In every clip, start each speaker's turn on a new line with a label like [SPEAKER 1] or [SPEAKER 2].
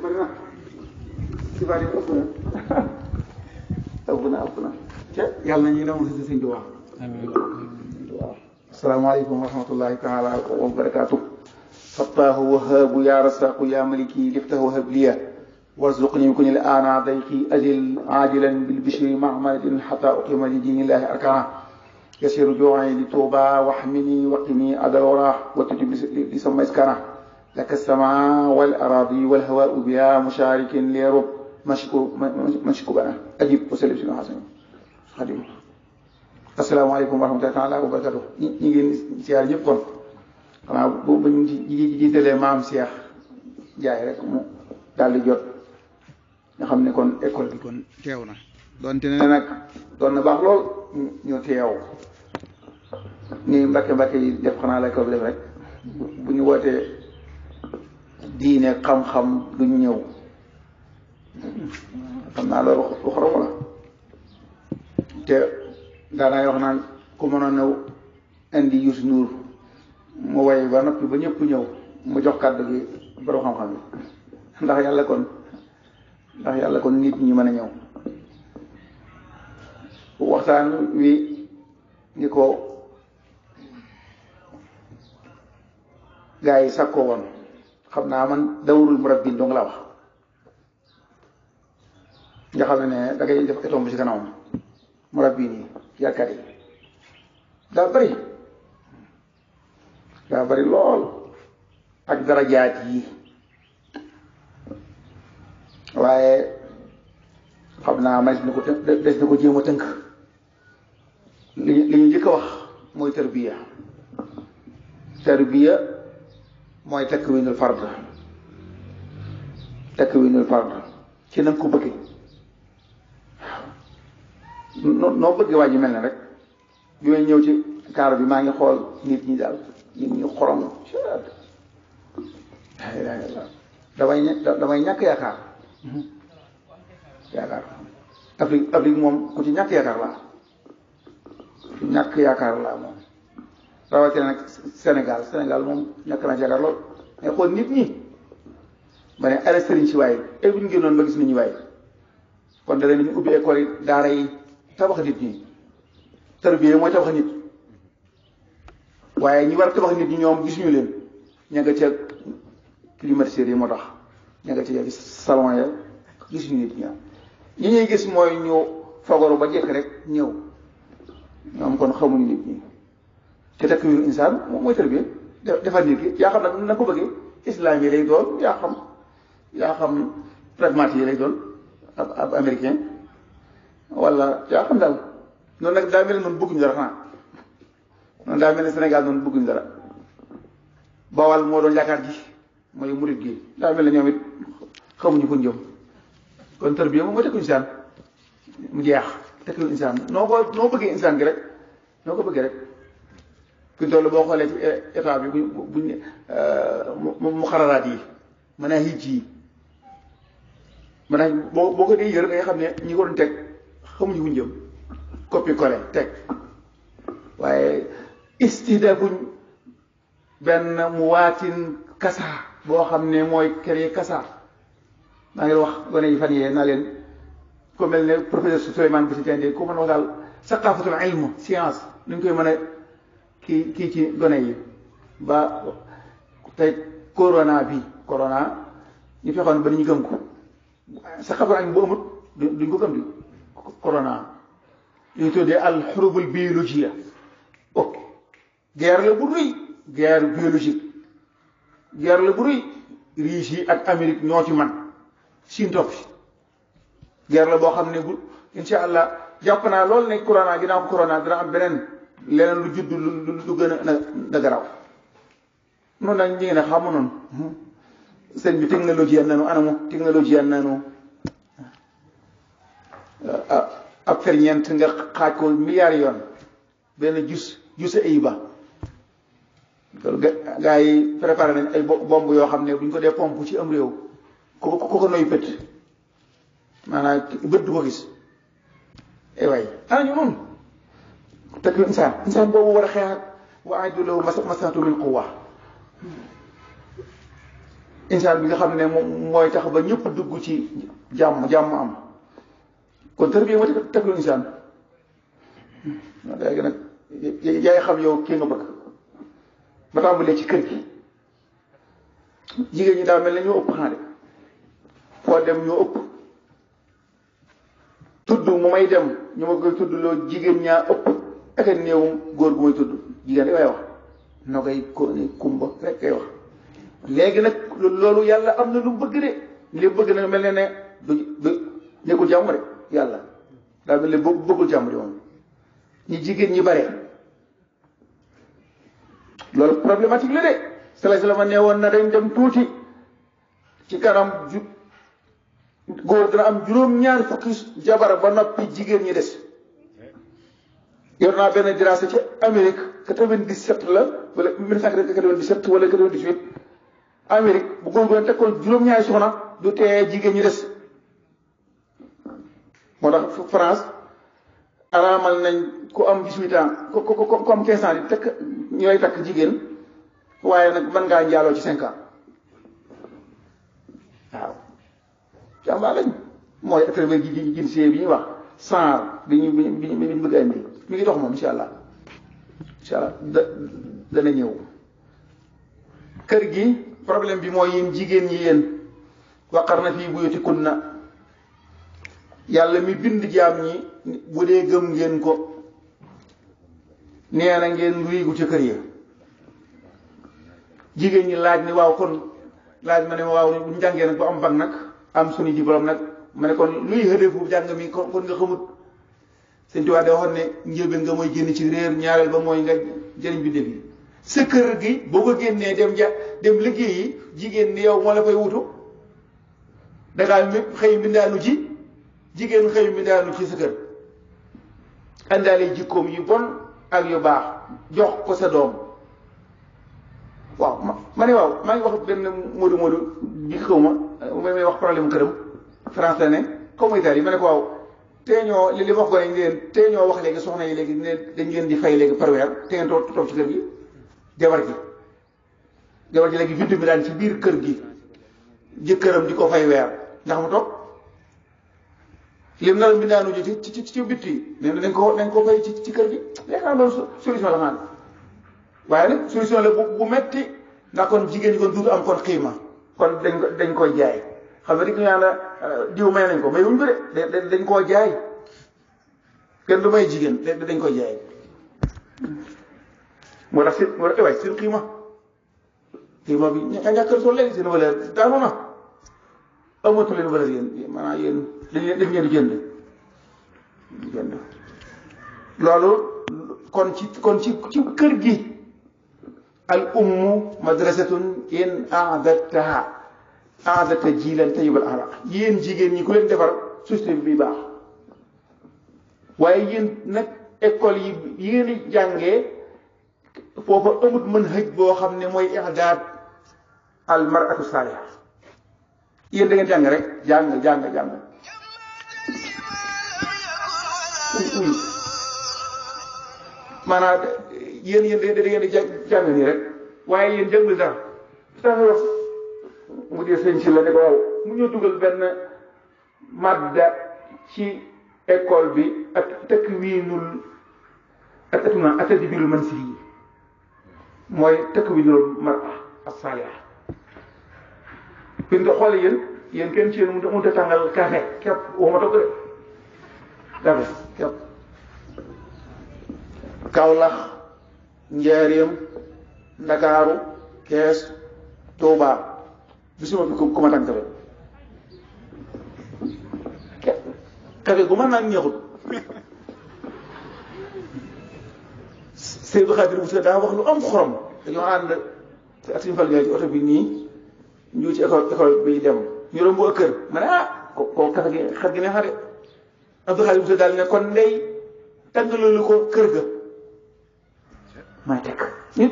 [SPEAKER 1] bari na xibaar yi ëpp na te yàlla na ñuy dem si sëñ Tuubaa. waaw asalaamaaleykum wa rahmatullahi taala wa barakaatu. fattaahu wahaabu yaa rasaaqu yaa maliki liftahu habliya warzuqni kunil aana dayqi azil aajilan bil bishri mahmadin xata uqima li diinillahi arkana yasiru juu'i li tuuba waxmini waqini adalora wa tutib li sama iskana laka sama wal aradi wal hawaau biha musharikin leerub mashku bana ajib wa sallim si xasan xadim. asalaamaaleykum wa rahmatullahi taala wa barakatuh. ñi ngi siyaar ñëpp kon xanaa bu ñu jiitalee maam Cheikh Ndiaye rek mu daal di jot nga xam ne kon école bi kon teew na doonte ne nag doon na baax lool ñu teew ni mbàkke yi def xanaa la école bi def rek bu ñu wootee diine xam-xam duñ ñëw xam naa loolu lu xorom la te daanaay wax naan ku mënoon a indi Youssou Ndour mu way ba noppi ba ñëpp ñëw mu jox kàddu gi borom xam-xam yi ndax yàlla kon nit ñi mën a ñëw. waxtaan wi ni ko gaa yi sàkkoo woon xam naa man dawrul murabbin dong la wax nga xam ne da ngay def étombe ci kanamam murabbin yi yarkat yi daa bari lool ak darajaat yi waaye xam naa des na ko jéem a tënk li ñu njëkk a wax mooy tarbiya mooy takwinul fard ci na nga ko bëggee waaw noo bëggee waa ji mel ne rek bi may ñëw ci kaar bi maa ngi xool nit ñi daal nit ñi xorom damay ñàkk yaakaar Afrique moom ku ci ñàkk yaakaar laa moom rawatina nag Sénégal moom ñàkk naa ci yaakaar lool mais xool nit ñi ba ne ala sëriñ si waaye ay bu ñu génnoon ba gis nañu waaye kon da leen ñu ubbi école yi daara yi tabax nit ñi tarbiya mooy tabax nit waaye ñi war a tabax nit ñi ñoom gisuñu leen ña nga ca climatiseurs yi moo tax ña nga ca salon ya gisuñu nit ñi ñuy gis mooy ñu fagaru ba jekk rek ñëw ñoom kon xamuñu nit ñi te takwinul insaan moom mooy tarbiya defar nit ki yaa xam nag na ko bëggee islam yi lay doon yaa xam pragmatique yi lay doon ab américain wala yaa xam daal noonu nag daa mel ne noonu bëgguñu dara xanaa noonu daa mel ne Sénégal noonu bëgguñu dara Bawal moo doon yaakaar ji mooy murit gi daa mel ne ñoom it xamuñu fu ñu jëm kon tarbiya moom mooy tekku insaan mu jeex tekku insaan noo bëggee insaan gi rek noo ko bëggee rek fi mu toll boo xoolee ci état bi buñ mu xararaat yi mën a hicc yi maanaam boo ko dee yër nga xam ne ñi ko doon teg xamuñu fu ñu jëm copie collé teg waaye istihdafuñ benn muwaatin kasa boo xam ne mooy créer kasa maa ngi wax gone yi fan yee naa leen ko mel ne professeur Souleymane Bousso Dieng ku mën a wax daal saqafatul ilm science nu ñu koy mën a kii ci gone yi ba tey corona ñu fexoon ba ni ñu gëm ko saqafatul ilm bu amut duñ ko gëm di corona li ñu tuddee al xurubul biologie ok guerre la bu rëy guerre biologique guerre la bu rëy Russie yi ak Amérique ñoo ci man Chine topp si guerre la boo xam ne bu insha allah jàpp naa loolu ne corona ginnaaw ko corona dina am leneen lu judd lu gën a garaaw noonu nag ñu ngi ne xamu noonu sëñ bi technologie nanu anamu technologie nanu ab ferñeent nga xaaj ko milliards yoon benn jus ay ba gaa yi préparé nañ ay bomb yoo xam ne buñ ko dee pompe ci am réew ko noy pët maanaam bët du ko gis ay waay ana ñu noonu tekk insaan boobu war a xeex ak wa a'iddu lahu mastata'tum min quwwa insaan bi nga xam ne moom mooy tax ba ñëpp dugg ci jàmm am kon tarbiya mooy takliful insaan léegi nag yaay xam yow kii nga bëgg ba tàmbalee ci kër gi jigéen ñi daa mel ne ñoo ëpp xaale foo dem ñoo ëpp tudd mu may dem ñu ma koy tudd loo jigéen ñaa ëpp ak a néew góor gu may tudd jigéen rek way wax na koy kumba rek kay wax léegi nag loolu yàlla am na lu bëgg de li bëgg na mel ne du nekkul jàmm de yàlla daa mel ne bëggul jàmm de moom ñi jigéen ñi bare loolu problématique la de sallallahu alayhi wa sallam nee woon na dañ dem tuuti ci kanam góor dana am juróom-ñaari fukki jabar ba noppi jigéen ñi des yor naa benn dirasa ci Amérique 97 la wala 1997 wala 98 Amérique bu góor gu ne tekkoon juróom-ñaari soxna du tee jigéen ñi des moo tax France araamal nañ ku am 18 ans ku am 15 ans di tekk ñu lay takk jigéen waaye nag mën ngaa njaaloo ci 5 ans waaw jàmbaar lañ mooy affaire ji jinsee bi ñuy wax saar bi ñu bëgg a indi mi ngi dox moom incha allah dana ñëw kër gi problème bi mooy yéen jigéen ñi yéen waqarna fii buyutikunna yàlla mi bind jaam ñi bu dee gëm ngeen ko nee na ngeen ruigu ci kër ya jigéen ñi laaj ni waaw kon laaj ma ne waaw bu ñu jàngee nag bu am bag nag am suñu diplôme nag ma ne kon luy xëdefu jàng mi kon nga xamut sëñ Tuubaa de waxoon ne njëlbeen nga mooy génn ci réer ñaareel ba mooy nga jëriñ bi defi sa kër gi boo ko génnee dem liggéeyi jigéen ni yow moo la fay wutu dangaa xëy mbindaanu ci jigéen xëy mbindaanu ci sa kër àndaale jikkoom yu bon ak yu baax jox ko sa doom waaw ma ne waaw maa ngi wax benn moodu bi xaw ma may wax problème këram français ne comme Italie ma ne ko waaw tee ñoo li ma wax gone ngeen tee ñoo wax léegi soxna yi léegi ne dañ leen di fay léegi par weer te ngeen toog ci kër gi jabar ji léegi vidéo bi daan ci biir kër gi jëkkëram di ko fay weer ndax mu toog lim na la mbindaanu ji ci bitti nee na nañ ko fay ci kër gi léegi naa loolu solution la xaan waaye nag solution la bu metti ndax kon jigéen ñi kon duutu am kon xiima kon dañ koy jaay xam nga rek ñu naan la diw may nañ ko may wuñ ko de dañ koo jaay kenn du may jigéen dañ koy jaay moo tax waay seen xiima bi ñàkkal soo léegi seen valeur daanu na amatu leen valeur yéen maanaam yéen dañ leen di jënd loolu kon ci kër gi al ummu madrasatun in aadattaha aadata jiilan tayyibal axlaq yéen jigéen ñi ku leen defar société bi baax waaye yéen nag école yi ngeen di jàngee foofa amut mën hëj boo xam ne mooy i'daad al mar'atu saaliha yéen da ngeen jàng rek jàng maanaam yéen da ngeen di jàng nii rek waaye yéen jàngul dara tax wax mu dee sëñ si la ne ko waaw mu ñëw dugal benn madda ci école bi ak takwiinul ak atadbirul mansili mooy takwiinul mar'a as-saaliha fi nga xool yéen kenn ci yéen mënut a tàngal café képp waxuma togg de café képp Kaolack Njaaréem Ndakaaru Kees Tuubaa gisuma fi ku ma tàng café gu ma naan neexut Seydou Khadir Moussa daa wax lu am xorom dañoo ànd ak suñu fal ci oto bi nii ñu ci école bi dem ñu romb ak kër ma ne ko café gi xet gi neex na de Abdou Khadir Moussa daal ne kon ndey tàngaloolu ko kër ga may teg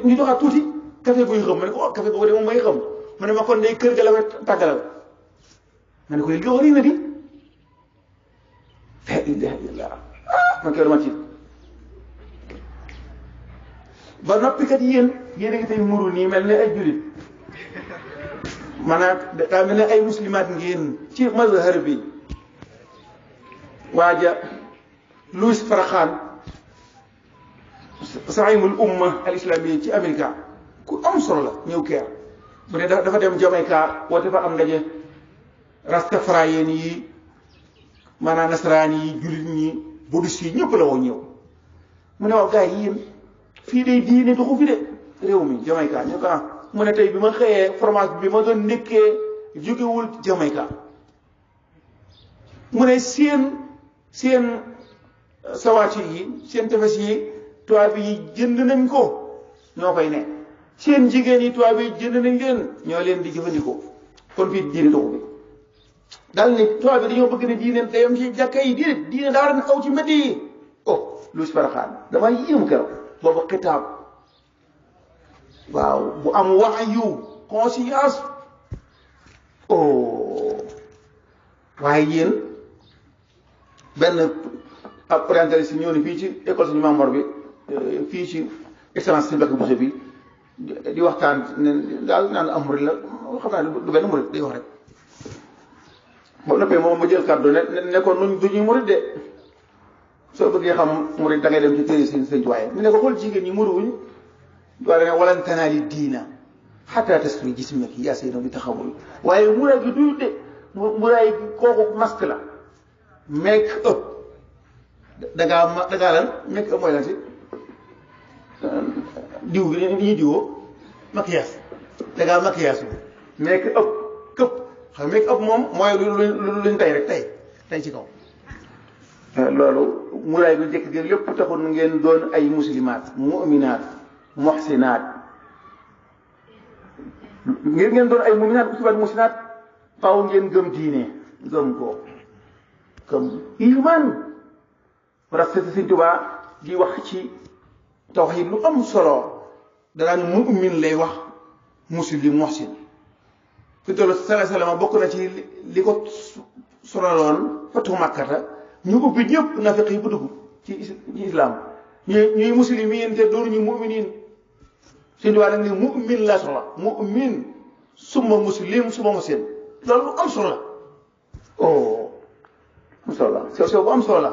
[SPEAKER 1] ñu doxaat tuuti café buy xam ma ne ko café boobu de moom may xam mu ne ma kon ndey kër ga la koy tàggalal ma ne ko léegi wari na di la ilaha illallah man kay dama tiit ba noppi kat yéen a ngi tey muru nii mel ne ay jullit maanaam daa mel ne ay muslimaat ngeen ci mazhar bi. waaja Louis Farrakhan saimul umma al islamiyya ci Amérique ku am solo la ñëw keer bu ne dafa dem Jamaïca woote fa am ndaje rastafariyen yi maanaam nasaraan yi jullit ñi bouddhiste yi ñëpp la woo ñëw mu ne waaw gars yi yéen fii day diine doxu fi de réew mi Jamaïca ñu ko mu ne tey bi ma xëyee fromage bi ma doon nekkee jógewul Jamaïca mu ne seen sawaati yi seen tefes yi tubaab yi jënd nañ ko ñoo koy ne seen jigéen yi tubaab yi jënd nañ leen ñoo leen di jëfandikoo kon fii diine doxu bi daal ne tubaab bi dañoo bëgg ne diine dayam ci jàkka yi diine daa war a aw ci mbedd yi oh Louis Farrakhan damaa yéemu keroog boobu xitaab waaw bu am wahyu conscience oh waaye yéen benn ab orientaliste ñëw ne fii ci école suñu membre bi fii ci excellence si Mbacke Bousso bi di waxtaan ne daal naan am murid la xam naa du benn murid day wax rek ba noppee moom ma jël kàddu ne ko nuñ du ñuy murid de soo bëggee xam murid da ngay dem ci téere sëñ waaye ñu ne ko xool jigéen ñi muruwuñ doole ne walan tanaali diina xataa tasfiri jismaki yaa sey no bi taxawul waaye muraay gi du de muraay gi kooku masque la make up dangaa lan make up mooy lan si diw bi ñuy diwoo maquillage dangaa maquillage bi make up këpp xam make up moom mooy luñ tey rek tey ci kaw loolu muraay gu jëkk gi lépp taxul ngeen doon ay muslimaat mu'minaat muhsinaat ngeen doon ay mu'minaat muslimaat muhsinaat faaw ngeen gëm diine gëm ko comme iman parce que Sëñ Tuubaa di wax ci tawhiid lu am solo danaan mu'min lay wax muslim muhsin fi tollu sallallahu alayhi wa sallam bokk na ci li ko sonaloon fatu Makkata ñu ubbi ñëpp nafiq yi bu dugg ci islam ñuy muslimiin te doonu ñu mu'miniin Sëñ Tuubaa nag ne mu'min la soxla mu'min summa muslim summa muhsin loolu lu am solo la oh am solo la sew bu am solo la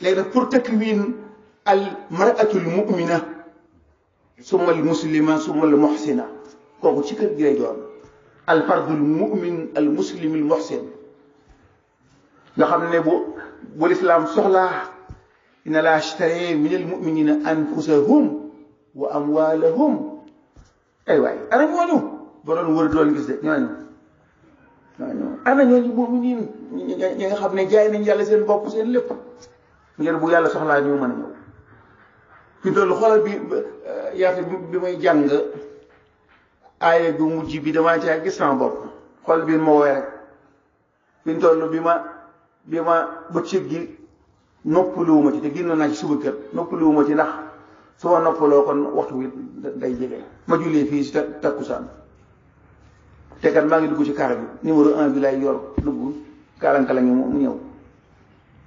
[SPEAKER 1] léegi nag pour takwin al mar'atul mu'mina summa al muslima summa al muhsina kooku ci kër gi lay doon al fardul mu'min al muslim al muhsin nga xam ne bu lislaam soxlaa inna laa ashtara min al mu'minina anfusahum wa amwalahum ay waay ana ñooñu ba doon wër doon gis de ñooñu ana ñooñu mu'minin ñi nga xam ne jaay nañ yàlla seen bopp seen lépp ngir bu yàlla soxlaa ñu mën a ñëw fi doon xoolal bi yaata bi may jàng aaya bu mujj bi damaa caa gis sama bopp xool bi ma woowee rek fi ñu toll bi ma bëccëg gi noppaluwuma ci te génnoon naa ci suba kër noppaluwuma ci ndax su ma noppaloo kon waxtu wi day jege ma jullee fii si takkusaan te kat maa ngi dugg ci kaar bi numéro 1 bi lay yor dugg kaalanka mu ñëw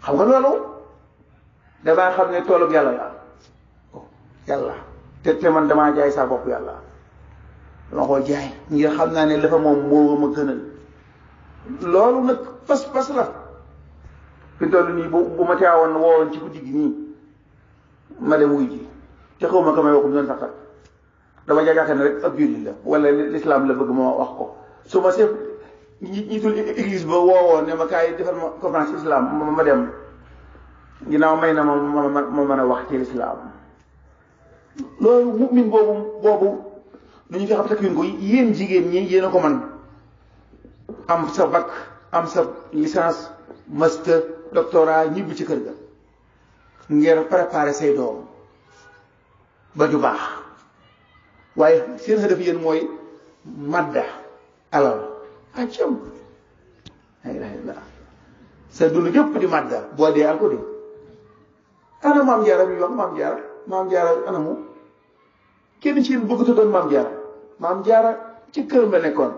[SPEAKER 1] xam nga loolu damaa xam ne toolub yàlla la yàlla te man damaa jaay sa bopp yàlla dama ko jaay ngir xam naa ne dafa moom moo ma gënal loolu nag pas la fi toll nii bu ma teewoon woowoon ci guddi gi nii ma dem wuy ji te xaw ma ko may waxum doon sax dama jaakaar ne rek ab jullit la wala l'islam la bëgg ma wax ko su ma seet ñitul église ba woowoon ne ma kaay defal ma conférence islam ma dem ginnaaw may na ma mën a wax ci l'islam loolu mu'min boobu dañu fi xam takwin ko yéen jigéen ñi yéen a ko man am sa bac am sa licence master doctorat ñibbi ci kër ga ngir préparer say doom ba ju baax waaye seen xëdëf yéen mooy madda alal accam la ilaha illallah sa dund gépp di madda boo dee al ko di ana maam jaara bi wax maam jaara ana mu kenn ci yéen bëgg doon maam jaara ci këram la nekkoon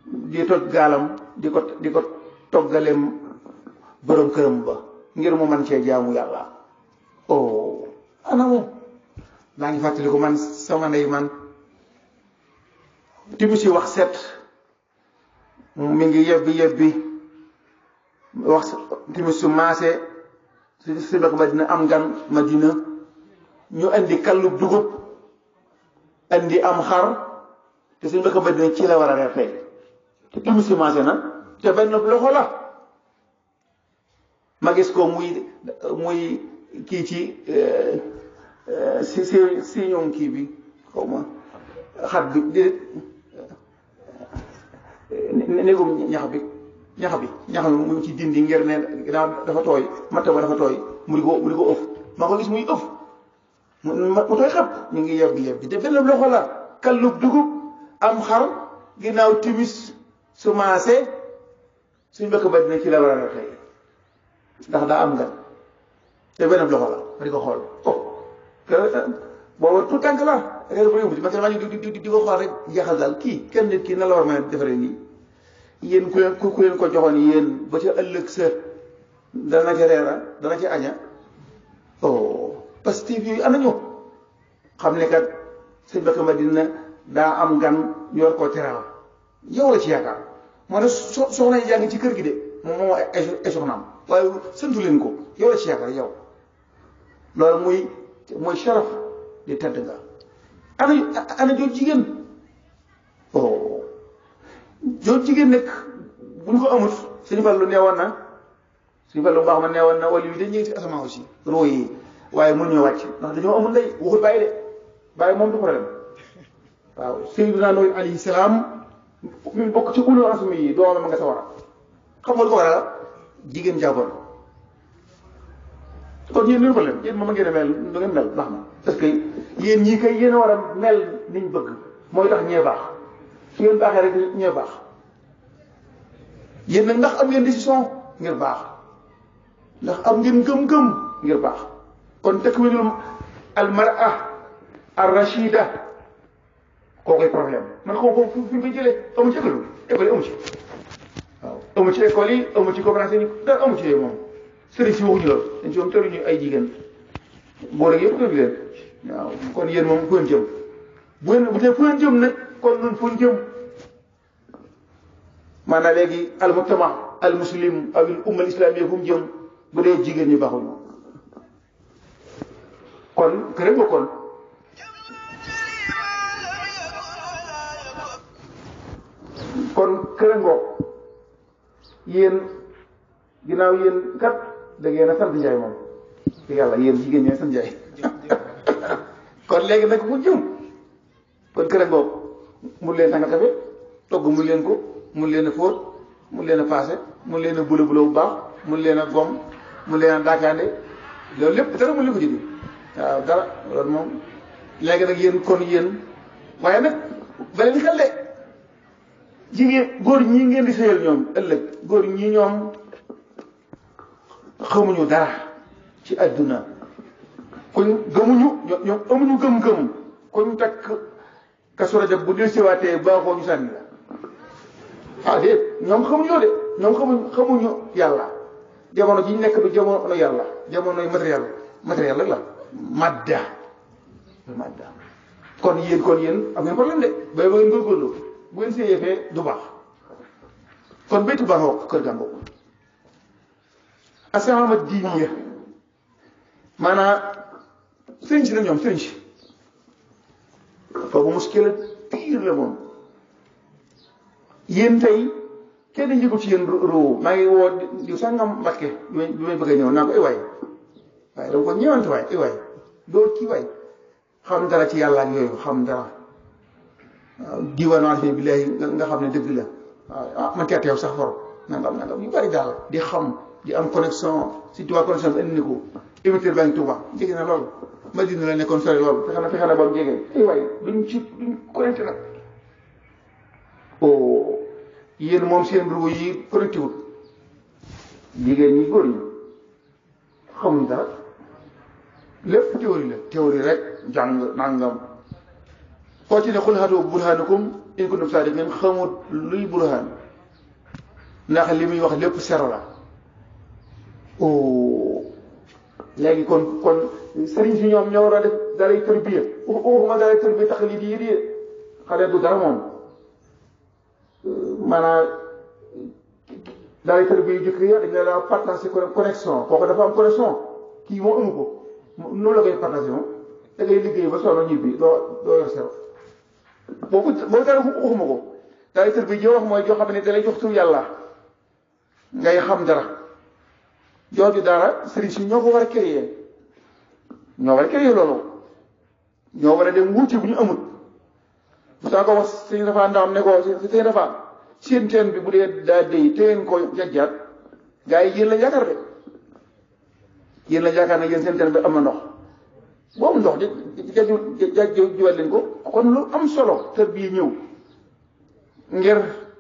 [SPEAKER 1] di toj gaalam di ko toggaleem borom këram ba ngir mu man cee jaamu yàlla oh ana mu maa ngi fàttali ko man sama ndey man timu si wax 7 mi ngi yebbi wax timis su maase si Mbàkke Madina am gan Madina ñu andi kallub dugub andi am xar te si Mbàkke Madina ci la war a reer tey te timis su maase na te benn loxo la ma gis ko muy kii ci si ñoom kii bi xaw ma xat bi déedéet néegum ñax bi mu ci dindi ngir ne ginnaaw dafa tooy matta ba dafa tooy mu di ko ëf maa ko gis muy ëf mu tooy xëpp ñu ngi yebbi te benn loxo la kallub dugub am xar ginnaaw timis su maase suñ Mbàkke Madina ci la war a tey ndax daa am nga te benn loxo la ma di ko xool booba tout tànk la réer ba yóbbu man maa ngi di ko xool rek jeexal daal kii kenn nit kii na la war a defaree nii yéen ku leen ko joxoon yéen ba ca ëllëg sa dana ca reera dana ca aña parce que yooyu am nañu xam ne kat sëñ Mbàkke Madina daa am gan yor ko teral yow la ci yaakaar moo ne soxna yi jàng ci kër gi de moom ay soxnaam waaye santu leen ko yow la ci yaakaar yow loolu mooy sharaf di tedd nga ana jooju jigéen jooju jigéen nag bu ñu ko amut suñu Fallu neewoon na suñu Fallu baax ma neewoon na wala yu dañ ñëw ci asamaan aussi roo yi waaye mën ñoo wàcc ndax dañoo amul ndey waxul bàyyi de bàyyi moom du problème waaw Seydina Nuh alayhi salaam mi bokk ci ulul azmi yi doomam ma nga sa war a xam nga lu ko waral jigéen jàppoon kon yéen lu problème yéen moom ngeen mel du ngeen mel baax na parce que yéen ñii kay yéen a war a mel niñ bëgg mooy tax ñee baax su ngeen baaxee rek ñee baax yéen nag ndax am ngeen décision ngir baax ndax am ngeen gëm-gëm ngir baax kon takwinul al mar'a ar rashida kookoy problème man xaw ko fi nga jëlee amu ci école amu ci waaw amu ci école yi amu ci conférence yi dara amu ci moom sëriñ si waxuñu loolu dañ ci moom tëruñu ay jigéen boo rek yëpp tëru leen waaw kon yéen moom fu ngeen jëm bu dee fu ngeen jëm nag kon nun fu ñu jëm maanaam léegi al mujtama al muslim aw al umma al islamiyya fu mu jëm bu dee jigéen ñi baaxuñu kon kër nga kon kër ngoog yéen ginnaaw yéen kat da ngeen a sant Njaay moom te yàlla yéen jigéen ñi sant Njaay kon léegi nag mu jëm kon kër ngoog mun leen tànga kafe togg mun leen ko mun leen a fóot mun leen a paase mun leen a bula bu baax mun leen a gom mun leen a daakaande loolu lépp dara mun leen ko jëndi waaw dara loolu moom léegi nag yéen kon yéen waaye nag ba leen xel de jigéen góor ñi ngeen di sëyal ñoom ëllëg góor ñi ñoom xamuñu dara ci àdduna kuñ gëmuñu ñoom amuñu gëm-gëm kuñ takk Kazu Rajab bu dil siwaatee baaxoo ñu sànni la ah déet ñoom xamuñu loolu de ñoom xamuñu yàlla jamono ji ñu nekk du jamono yàlla jamonoy matériel rek la madda kon yéen am ngeen problème de bay ba ngeen góorgóorlu bu ngeen see yëfee du baax kon baytu baax wax kër gàngoo asamaama diiniya maanaam sëriñ si nag ñoom sëriñ si foofu muskila pire la moom yéen tey kenn njëgul ci yéen roo maa ngi woo di sàngam Mbàkke bi may bëgg a ñëw naa ko ay waay waaye dama ko ñëwante waay ay waay doo kii waay xam dara ci yàlla ak yooyu xam dara waaw diwaanu alifin billahi nga xam ne dëgg la waaw man teeteew sax foro nangam yu bari daal di xam di am connexion si Tuubaa connexion bi indi ni ko émetteur baa ngi Tuubaa jege na loolu Madina la nekkoon sori loolu fexe na ba mu jege ay waay duñ connecté nag yéen moom seen ruuj yi connecté wul jigéen ñi góor ñi xamuñ dara lépp théorie rek jàng nangam koo ci ne xul haatu burhanakum in kuntum saadiqin xamut luy burhan ndax li muy wax lépp sero la léegi kon sëriñ si ñoom ñoo war a def dalay tërbiya waxuma dalay tërbiya tax lii di xale du dara moom maanaam daal di tarbiya jëkk ya dañ ne la partage connexion kooku dafa am connexion kii moom amu ko noonu la koy partage moom da ngay liggéey ba solo ñibbi doo yor sero boobu dara waxuma ko daal di tarbiya ji wax mooy joo xam ne da lay jox tur yàlla ngay xam dara jooju dara sëriñ si ñoo ko war a créer ñoo war a créer loolu ñoo war a dem wuuti bu ñu amul bu taa ko wax sëñ dafa ndaam ne ko sëñ dafa seen teen bi bu dee daa déy teen ko jajjaat gaa yi yéen la yaakaar de yéen la yaakaar ne yéen seen teen bi am na ndox boobu ndox jajjuwal leen ko kon lu am solo tër bii ñëw ngir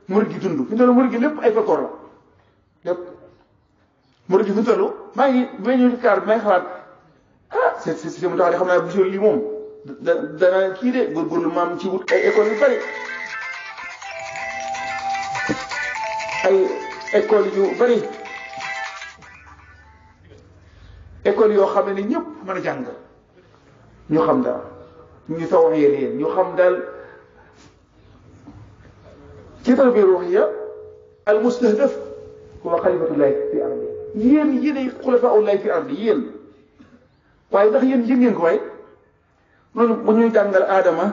[SPEAKER 1] murid gi dund fi mu toll murid gi lépp ay folklore la lépp murid gi fi mu toll maa ngi ba ñu kaar bi may xalaat c'est mu tax de xam naa bu lii moom dana kii de góorgóorlu maam ci wut ay école yu bari ay école yu bari école yoo xam ne ñëpp mën a jàng ñu xam dara ñu taw leen ñu xam daal ci tarbiya ruuhiya al mustahdaf huwa xalifatullahi fi ardi yéenay xulafaullahi fi ardi yéen waaye ndax yéen yëg ngeen ko waaye noonu bu ñuy jàngal aadama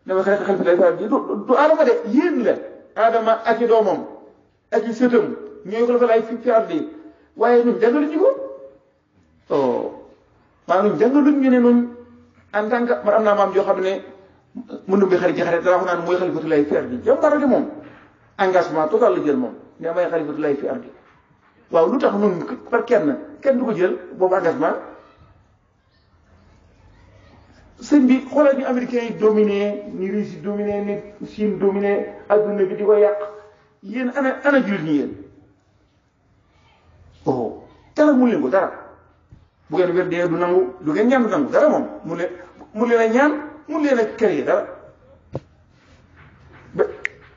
[SPEAKER 1] dama xalifatullahi fi ardi du aadama de yéen la aadama ak i doomam ak i sëtam ñooy xulafaullahi fi ardi waaye ñun jàngaluñ ñu ko maanaam jàngaluñ ñu ne noonu en tant que man am naa maam joo xam ne mënum bi xarit jaxare dara wax naan mooy xalifatullahi fi ardi jàmbaar la moom engagement total la jël moom ne may xalifatullahi fi ardi waaw lu tax noonu par kenn du ko jël boobu engagement sëñ bi xoolal ni américains yi dominé ni Russie yi dominé ni Chine dominé adduna bi di ko yàq yéen ana jullit ñi yéen dara mun leen ko dara bu ngeen wér dee du nangu du ngeen ñaan du nangu dara moom mun leen a ñaan mun leen a créer dara ba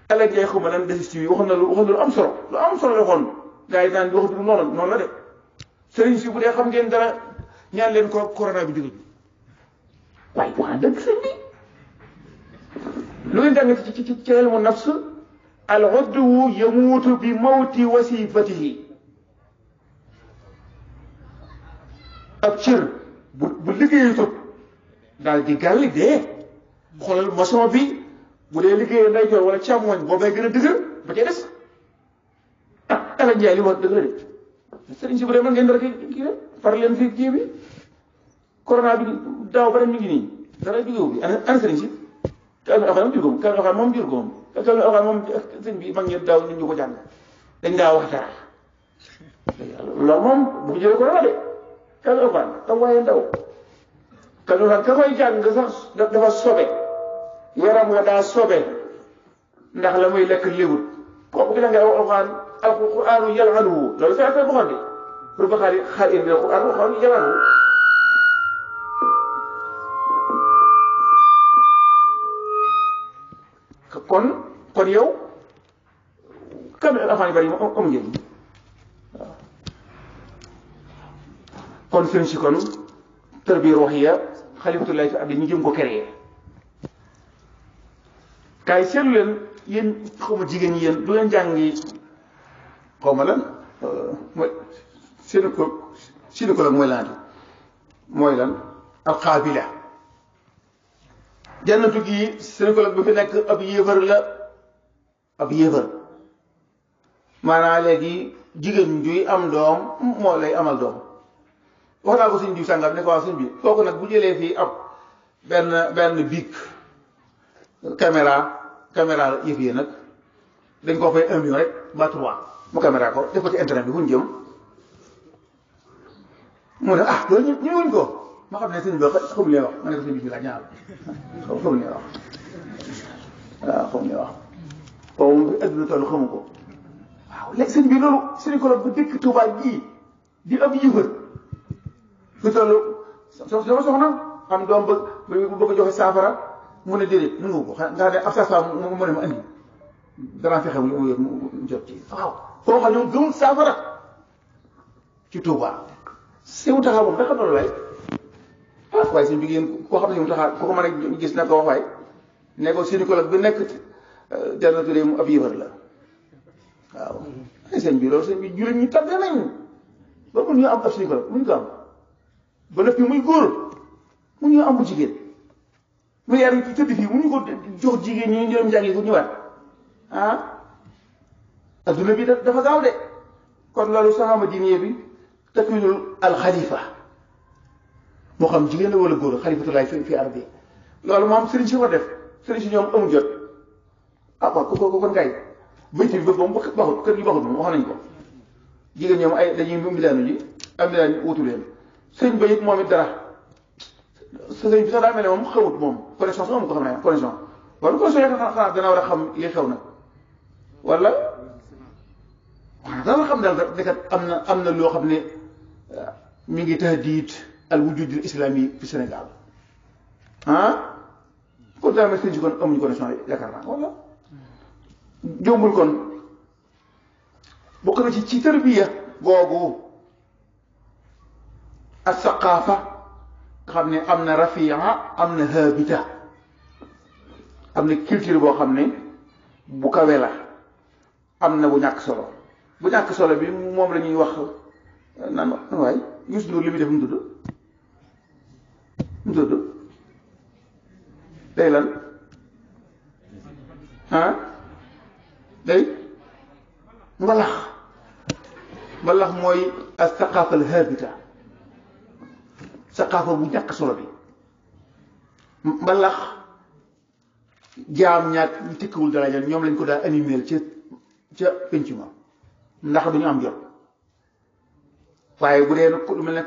[SPEAKER 1] Alaaji Njaay xuma lan desis yi waxoon na lu am solo la waxoon gars yi naan bi waxatu noonu la de sëriñ si bu dee xam ngeen dara ñaan leen ko corona bi jóge waaye wax dëgg sëñ bi lu ngeen jàng ci ilmu nafs al udwu yamuutu bi mawti wasifatihi ab cër bu liggéeyu tut daal di gàlli dee xoolal maçon bi bu dee liggéeyee ndeyjoor wala càmmoñ boobay gën a dëgër ba ca des Alaaji Njaay li wax dëgg la de sëriñ si bu dee mën ngeen dara kii rek far leen fii kii bi corona bi daaw ba ren mi ngi nii dara jógewu bi ana sëriñ si kalmi oxaan moom jur ko moom kalmi oxaan moom sëriñ bi mag ñi daaw nit ñu ko jàng dañ daa wax dara loolu moom bu jëlee corona de kalmi oxaan tam waaye ndaw kalmi oxaan ka koy jàng sax dafa sobe yaram nga daa sobe ndax la muy lekk léwut kooku bi la ngay wax oxaan alquranu yalanuhu loolu c'est affaire bu xam ne pour ba xaar indi alquran waxoon yalanuhu kon yow kam afaan yu bari yi amu njëriñ waaw kon sëriñ si kon tarbiya ruuhiya xalifatullahi fi ardi ñu jëm ko créer kaay seetlu leen yéen xawma jigéen ñi yéen du leen jàngi xawma lan mooy gynécologue mooy lan alxaabila jannatu gi gynécologue bi fi nekk ab yéefar maanaam léegi jigéen juy am doom moo lay amal doom wax naa ko suñ diw sàngam ne ko waaw suñ bi kooku nag bu jëlee fii ab benn bic caméra yëf yi nag dañ koo fay 1 million rek ba 3 mu caméra ko def ko ci internet bi fu ñu jëm mu ne loolu ñu wuñ ko ma xam ne sëñ bi xamu leen wax ma ne ko sëñ bi la ñaar xamu leen wax waaw xamu leen wax boobu moom bi adduna toll xamu ko waaw léegi sëñ bi loolu gynécologue bu dëkk Tuubaa gii di ab yëfër fi toll sama soxna am doom bëgg a joxe saafara mu ne déedéet nangu ko nga xam ne ab saafara mu ne ma andi danaa fexe mu jot ci waaw koo xam ñoom gëmul saafara ci Tuubaa si mu taxaw moom da xam loolu waaye waaye suñ bi ngeen koo xam ne si mu taxaw ku ko mën a gis na ko wax waay ne ko gynécologue bi nekk jannatu de mu ab yëfër la waaw ay sëñ bi loolu sëñ bi jullit ñi tàgg nañ ba mun ñu am ab suñu ko muñ ko am ba noppi muy góor mu ñu am bu jigéen mu yar yi tëdd fii mu ñu ko jox jigéen ñi ñu dem jàngi ko ñëwaat adduna bi dafa gaaw de kon loolu saxaama diine bi takwinul alxalifa moo xam jigéen la wala góor xalifatulaay fi ardi loolu moom sëriñ si ko def sëriñ si ñoom amul jot waaw ko kon kay bayti bi moom baxut kër gi baxut moom wax nañ ko jigéen ñoom ay dañuy mbilaanu ji am mbilaan wutu leen sëriñ ba it moom it dara sëriñ bi sax daa mel ne moom xamut moom connexion sax moom ko xam ne connexion wala connexion yi xanaa dana war a xam li xew na wala dana xam daal nekat am na loo xam ne mi ngi tahdiid al wujud al islami fi Sénégal kon daa mel sëriñ si kon amuñu connexion yaakaar naa wala jombul kon bokk na ci tarbiya googu ak saqaafa nga xam ne am na rafia am na habita am na culture boo xam ne bu kawe la am na bu ñàkk solo bu ñàkk solo bi moom la ñuy wax naan waay Youssou Ndour li muy def mu tudd day lan day mbalax mooy as saqaafa al habita saqaafa bu ñàkk solo bi mbalax jaam ñaat ñu tikkiwul dara ñoom lañ ko daal animer ca penc ma ndax duñu am jot waaye bu dee lu mel ne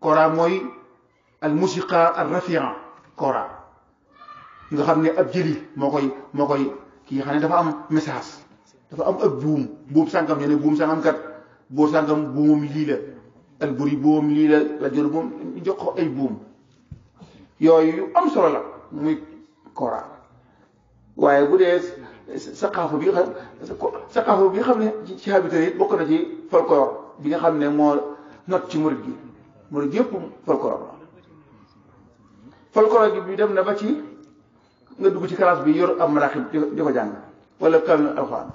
[SPEAKER 1] kora mooy al musiqa al rafia kora nga xam ne ab jëli moo koy kii xam ne dafa am message dafa am ak buum sàngam ñu ne buum sàngam kat boo sàngam buumam lii la al buri buumam lii la jël moom jox ko ay buum yooyu yu am solo la muy kora waaye bu dee saqaafa bi nga xam ne ci habitat yi bokk na ci folklore bi nga xam ne moo not ci murid yëpp folklore la folklore bi dem na ba ci nga dugg ci classe bi yor am maraaxib di ko jàng wala kamil alxuraan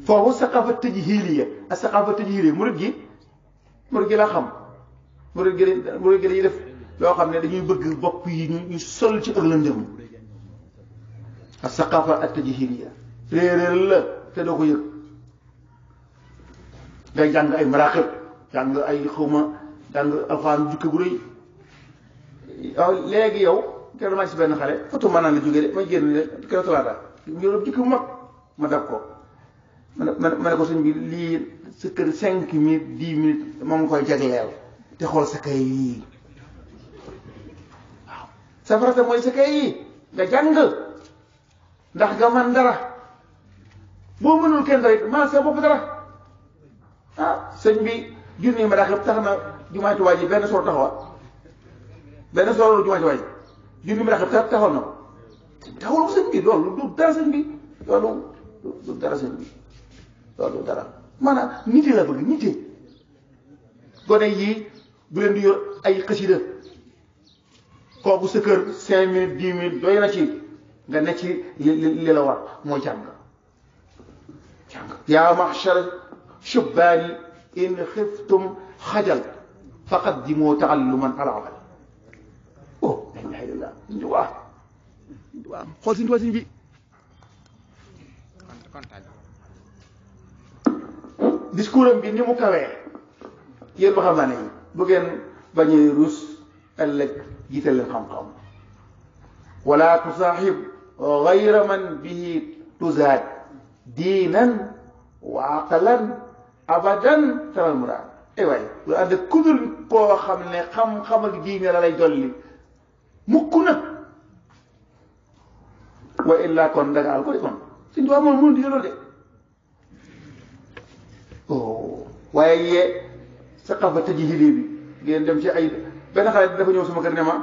[SPEAKER 1] foofu saqaafa tajhiiliya ak saqaafa tajhiiliya murid gi laa xam murid gi dañuy def loo xam ne dañuy bëgg bopp yi ñu sol ci ak lëndëm ak saqaafa ak tajhiiliya réeréer la te doo ko yëg ngay jàng ay maraaxib jàng ay xawma jàng alxuraan jukki bu rëy waaw léegi yow keroog maa si benn xale foto ma naan la jógee de may génn de keroog talaata ñu jukki bu mag ma dab ko ma ne ko sëñ bi lii sa kër 5 minutes 10 minutes moom nga koy jagleel te xool sa kay yii waaw sa farata mooy sa kay yii nga jàng ndax nga man dara boo mënul kenn dara it man sa bopp dara sëñ bi junni ma daa xëpp tax na jumaay Tuubaa ji benn solo taxawa benn solo jumaay Tuubaa ji junni ma daa xëpp taxawal na ko taxawal ko sëñ bi loolu du dara sëñ bi loolu du dara sëñ bi loolu dara maanaam nite la bëgg nite gone yii bu leen di yor ay xasida kooku sa kër 5 minutes 10 minutes doy na ci nga ne ci li la war mooy jàng yaa mahshar shubbaani in xiftum xajal faqaddimu taalluman ala amal la ilaha illallah xool suñu tubaab bi discours am bi ni mu kawee yéen ba xam naa ne bu ngeen bañee rus ëllëg jiital leen xam-xam wala tusaaxib gayra man bihi tuzaad diinan wa aqlan abadan taral muraad waay lu ànd kudul koo xam ne xam-xam ak diine la lay dolli mukk na wa illa kon da nga al ko de kon suñu tubaab moom mënu digal loolu de waaye yee saqafa tajhiili bi ngeen dem ci ay benn xale dafa ñëw sama kër ne ma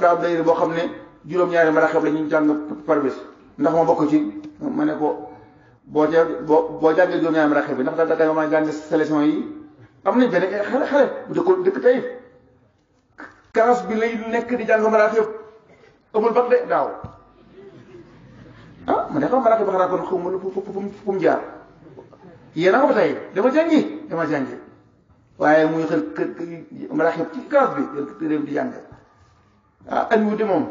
[SPEAKER 1] daa am dayre boo xam ne juróom-ñaari maraxib la ñuy jàng par bés ndax ma bokk ci ma ne ko boo jàngee juróom-ñaari maraxib bi ndax da nga mën a jàng sélection yi am nañ benn xale bu dëkk tey classe bi lay nekk di jàng maraxib amul bac de daaw ah man de xam ma ba xanaa kon xaw ma fu mu jaar yéen a ko ba tey dama jàngi waaye muy xel maraaxib ci classe bi dem di jàng ah animu de moom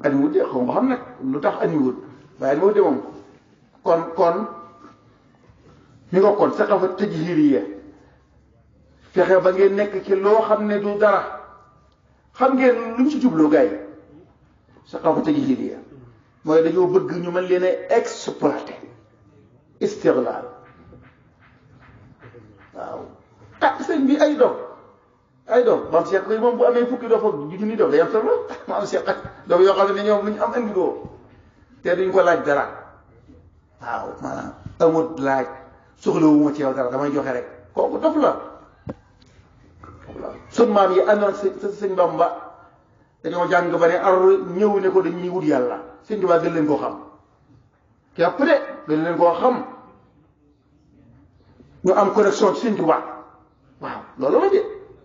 [SPEAKER 1] animu de xaw ma xam nag lu tax animu waaye animu de moom kon mi nga kon saqafa tajhiliya fexe ba ngeen nekk ci loo xam ne du dara xam ngeen luñ ci jubloo gars yi saqafa tajhiliya mooy dañoo bëgg ñu mën leen a exploité istiglaal waaw ah sëñ bi ay doom maam Cheikh koy moom bu amee fukki doom ak junni doom day am solo maam Cheikh ak doom yoo xam ne ñoom lu ñu am andi doo te duñ ko laaj dara waaw maanaam amut laaj soxlawuma ci yow dara damay joxe rek kooku dof la sun maam yi àndoon sëñ Bamba dañoo jàng ba ne ar ñëw ne ko dañuy wut yàlla sëñ Tuubaa gën leen koo xam képp de gën leen koo xam ñu am connexion ci sëñ Tuubaa waaw loolu la de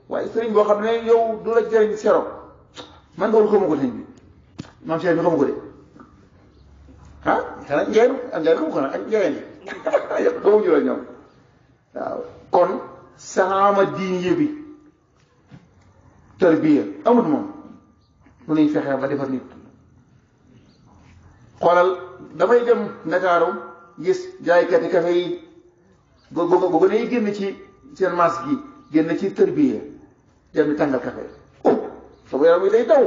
[SPEAKER 1] waaye sëriñ boo xam ne yow du la jëriñ sero man nga xamu ko sëñ bi maam Cheikh bi xamu ko de ah xanaa njëriñ ak njëriñ xamu ko nag ak njëriñ yi xamuñu la ñoom waaw kon saama diine bi tarbiya amul moom lu ñuy fexee ba defar nit xoolal damay dem Ndakaaru gis jaaykati kafe yi bu ne génn ci seen masque gi génn ci tarbiya dem di tàngal kafe sama yaram yi day daw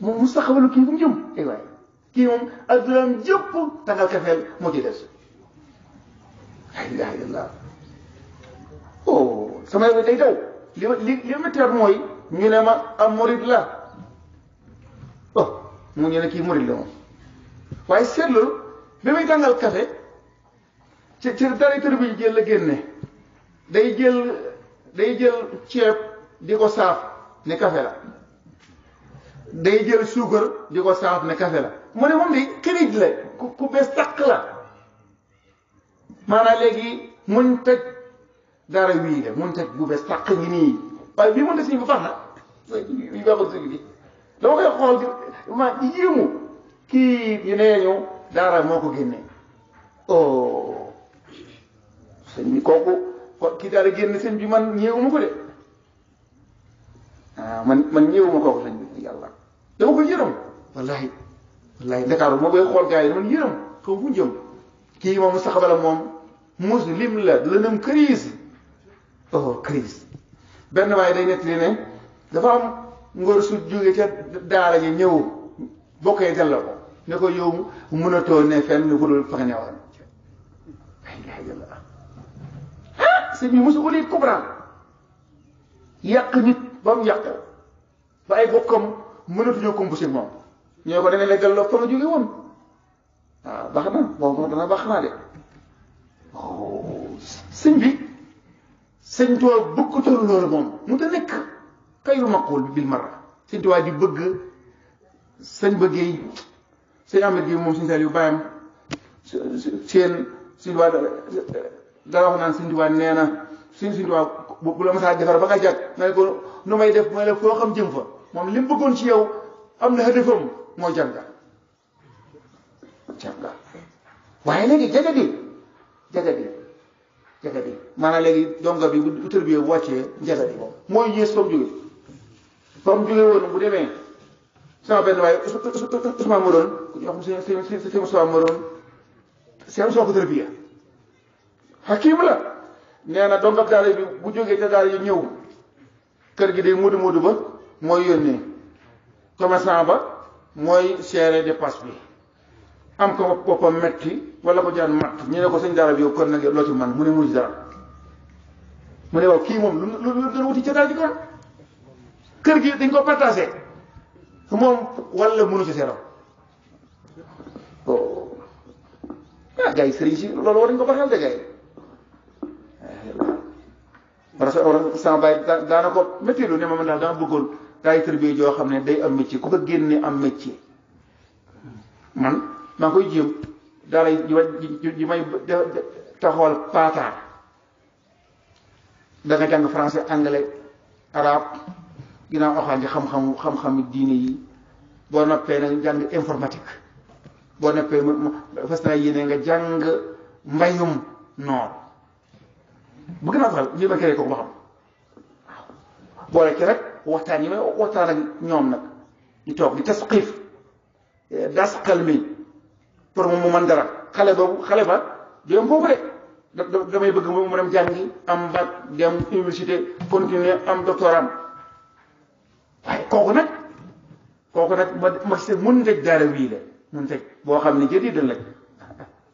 [SPEAKER 1] moom mu saxawalu kii bu mu jëm ay waay kii moom addunaam jëpp tàngal kafeel moo ci des la ilaha illallah sama yaram yi day daw li ma teer mooy ñu ne ma am murid la mu ñu ne kii murid la moom waaye seetlu bi muy tàngal kafe ci dara tër bi jël la génne day jël ceeb di ko saaf ne kafe la day jël suukar di ko saaf ne kafe la mu ne moom de këriñ la ku bees tàq la maanaam léegi muñ tëj dara wii la muñ tëj bu bees tàq ngi nii waaye bii mën ta siñ bu baax na bii baaxul sëñ bi dama koy xool ma yéemu kii ñu nee ñu daara moo ko génne sëñ bi kooku kii daal di génn sëñ bi man ñëwuma ko de man ñëwuma kooku sëñ bi yàlla dama ko yërëm wallahi Ndakaaru moo koy xool gars yi man yërëm xaw fu jëm kii moom saxabala moom muslim la lëndëm crise crise benn waaye day nettali ne dafa am ngóor su jóge ca daara ji ñëw bokkee delloo ko ne ko yow mënatoo ne fenn fu dul fa nga newoon sëñ bi mosu ko lii comprendre yàq nit ba mu yàq ba ay bokkam mënatuñoo composé moom ñoo ko danañ la delloo fa nga jóge woon waaw baax na boobu dana baax naa de sëñ bi sëñ Tuubaa bëggutoon loolu moom mu ta nekk kayru maqul bil marra sëñ Tuubaa di bëgg sëñ bëggee sëñ Amet gi moom sëñ Saliou bàyyam seen sëñ Tuubaa dara wax naan sëñ Tuubaa nee na sëñ Tuubaa bu la masaa defar ba nga jàkk nga ne ko nu may def mooy la foo xam jëm fa moom li mu bëggoon ci yow am na hëdëfam moo jànga waaye léegi jagadi maanaam léegi donga bi bu tërbiyee bu wàccee jagadi moom mooy yées fa mu jóge woon bu demee sama benn waaye Ousmane ma doon wax sëñ Ousmane ma doon seen soo ko tërbiyee xakiim la nee na dongab daara bi bu jógee ca daara yi ñëw kër gi day mudu ba mooy yónnee commerçant ba mooy seere dépasse bi am ko boppam metti wala ko jaan matt ñu ne ko sëñ daara bi yow kon nag loo ci man mu ne mënu ci dara mu ne waaw kii moom lu gën a wuti ca daara ji kon kër gi dañ ko partagé moom wala mënu ci seeram gars yi sëriñ si loolu war nañ ko baxal de gars yi parce que sama bàyyi daana ko métti lu ne ma man daal dama bëggoon daay tërbiye joo xam ne day am métier ku ko génne am métier man maa ngi koy jéem daara ji may taxawal paataar da nga jàng français anglais arabe ginnaaw oxaan ci xam-xami diine yi boo noppee nag jàng informatique boo noppee fas naa yéene nga jàng mbayum noor bëgg naa faral lii ma créé ko ba xam waaw boole ci rek waxtaan yi may waxtaan ak ñoom nag ñu toog di tasqiif dasqal mi pour mu mën dara xale ba dem foofu de damay bëgg mu dem jàngi am bac dem université continuer am doctorat waaye kooku nag ma gis mun tëj daara wii la mun tëj boo xam ne jëndi dëll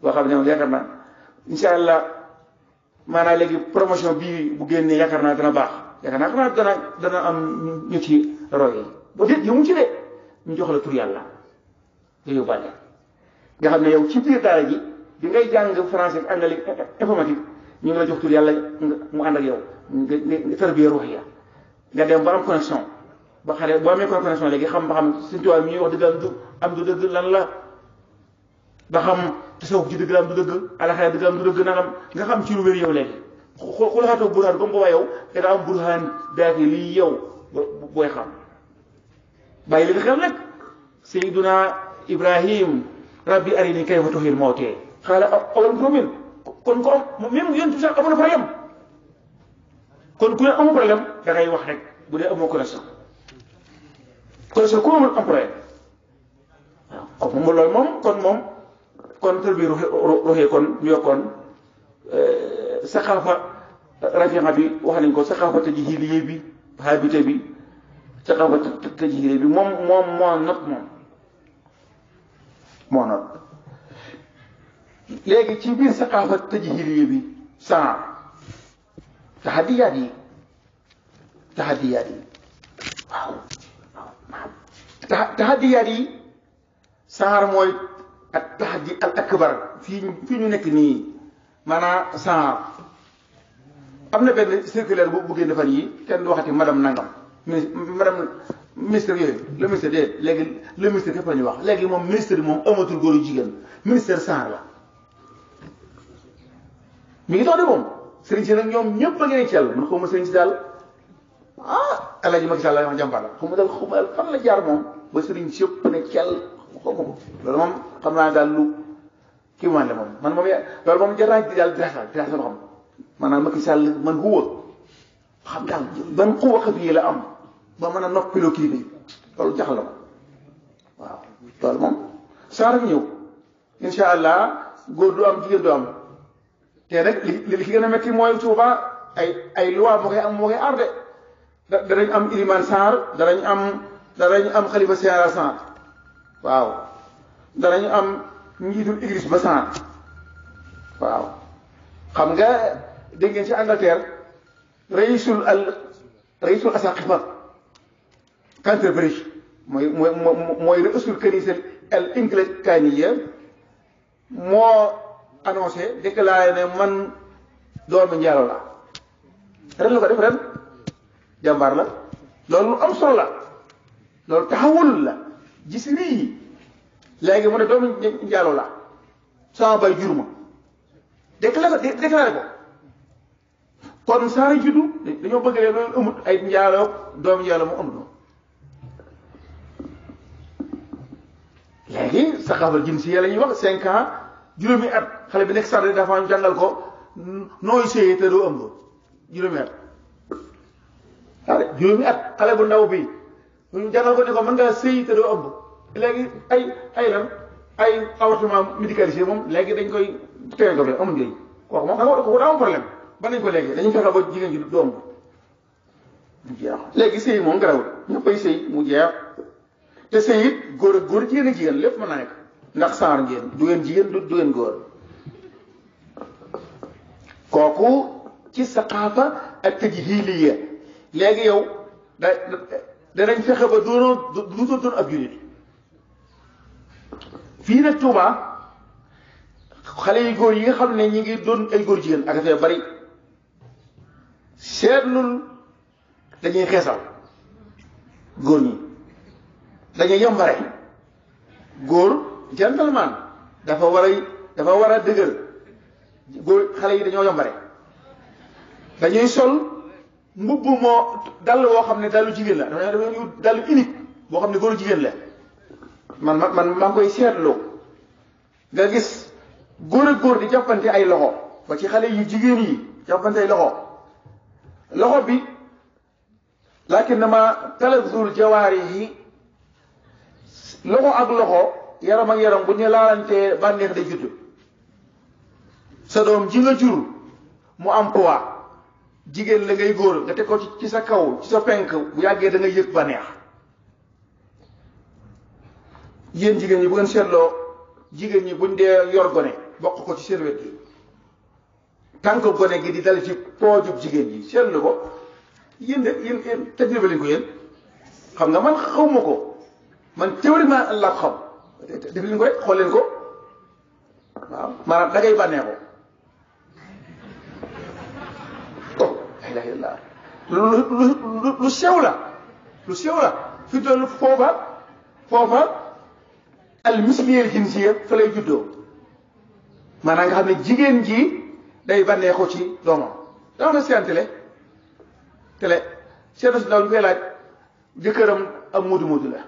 [SPEAKER 1] boo xam ne moom yaakaar naa incha allah maanaam léegi promotion bii bu génnee yaakaar naa dana baax yaakaar naa dana am ñu ci roy ba déet yow mu ci de ñu jox la tur yàlla nga yóbbaale nga xam ne yow ci biir daara ji bi ngay jàng français ak anglais informatique ñu ngi la jox tur yàlla mu ànd ak yow nga tarbiya ruuxiya nga dem ba am connexion ba xare boo amee connexion léegi xam ba xam suñu tubaab mi ñuy wax dëgg am du dëgg lan la ba xam tasawuf ci dëgg la am du dëgg alaxira dëgg la am du dëgg nangam nga xam ci lu wér yow léegi xulaxaatoo burhaan comme boobaa yow da nga am burhaan daaki lii yow booy xam bàyyi leen xel nag sayyiduna Ibrahim rabbi arini kayfa tuhyil mawtee xaala awalam tu'min kon ko am même yonent bi sax amoon na problème kon ku ne amoo problème da ngay wax rek bu dee amoo connexion ku amul am problème waaw comme moom loolu kon tër bi ruxee kon ñu yokkoon saxaafa rafiqa bi wax nañ ko saxaafa tajhiliye bi habité bi saxaafa tajhiliye bi moom moo not léegi ci biir saxaafa tajhiliye bi saa taxadiyaat yi waaw taxadiyaat yi saar mooy ak taxadi al akbar fii ñu nekk nii maanaam saar am na benn circulaire bu génn fan yi kenn du waxati madame nangam madame ministre yooyu le ministre de léegi le ministre képp la ñuy wax léegi moom ministre bi moom amatul góor yu jigéen ministère saar la mi ngi dox de moom sëriñ si nag ñoom ñëpp a ngi ci yàlla man xaw ma sëriñ si daal Alaaji Macky Sall la wax jàmbaar la xaw ma daal fan la jaar moom ba sëriñ si yëpp ne ci yàlla xaw ma ko loolu moom xam naa daal lu kii maan la moom man moom loolu moom jar naa daal dirasa ba xam maanaam Macky Sall man huwa xam daal ban xuwa xafi la am ba mën a noppiloo kilifa yi loolu jaxal la ko waaw loolu moom saa rek ñëw insha allah góor du am jigéen du am te nag li fi gën a métti mooy Tuuba ay loi moo koy aar de danañ am iliman Sarr danañ am xalifa Sénéral Sarr waaw danañ am njiitul église ba Sarr waaw xam nga dégg ngeen ci Angleterre raisul asaqifa Canterbury mooy raisul kanisa al anglikaniya moo annoncé déclaré ne man doomu njaalo la ren la ko def ren jàmbaar la loolu lu am solo la loolu taxawul la gis rii léegi mu ne doomu njaalo la sama bay juruma déclaré ko kon saara juddu dañoo bëgg leen loolu amut ay njaaloo doomu njaalo mu amut léegi saxaafal jinsiya la ñuy wax 5 ans juróomi at xale bi nekk sarde dafa ñu jàngal ko nooy séyee te doo ëmb juróomi at xale juróomi at xale bu ndaw bi ñu jàngal ko ne ko mën ngaa séy te doo ëmb léegi ay lan ay avortement médicalisé moom léegi dañ koy tere ko amul njëriñ kooku moom ko daa am problème ba nañ ko léegi dañu fexe ba jigéen ji du ëmb mu jeex léegi séy moom garawul ñëppay séy mu jeex te sëy it góor ak góor jigéen ak jigéen lépp mën naa nekk ndax saar ngeen du ngeen jigéen du ngeen góor kooku ci saqaafa ak tajhiliya léegi yow danañ fexe ba doonoo doon ab jullit fii nag Tuuba xale yu góor yi nga xam ne ñi ngi doon ay góor jigéen ak fee bari seetlul dañuy xeesal góor ñi dañuy yombare góor gentleman dafa war a dëgër góor xale yi dañoo yombare dañuy sol mbubb moo dal woo xam ne dalu jigéen la dafa dallu unique boo xam ne góor jigéen la man maa ngi koy seetlu nga gis góor ak góor di jàppante ay loxo ba ci xale yu jigéen yi jàppante ay loxo bi lakinnama talazul jawaarihi loxo ak loxo yaram ak yaram bu ñu laalantee bànneex day judd sa doom ji nga jur mu am poids jigéen la ngay góor nga teg ko ci sa kaw ci sa penk bu yàggee da ngay yëg bànneex yéen jigéen ñi bu ngeen seetloo jigéen ñi buñ dee yor gone bokk ko ci seen wet gi tànk gone gi di dal ci poojub jigéen ji seetlu ko yéen tajriba leen ko yéen xam nga man xawma ko man théoriquement Allah ko xam def leen ko rek xool leen ko waaw maanaam da ngay bànneexoo la ilaha illallah lu sew la fi doon foofa al misliyel jinsiya fa lay juddoo maanaam nga xam ne jigéen ji day bànneexoo ci doomam dama na seen télé seen si ndaw ñu koy laaj jëkkëram am muudu la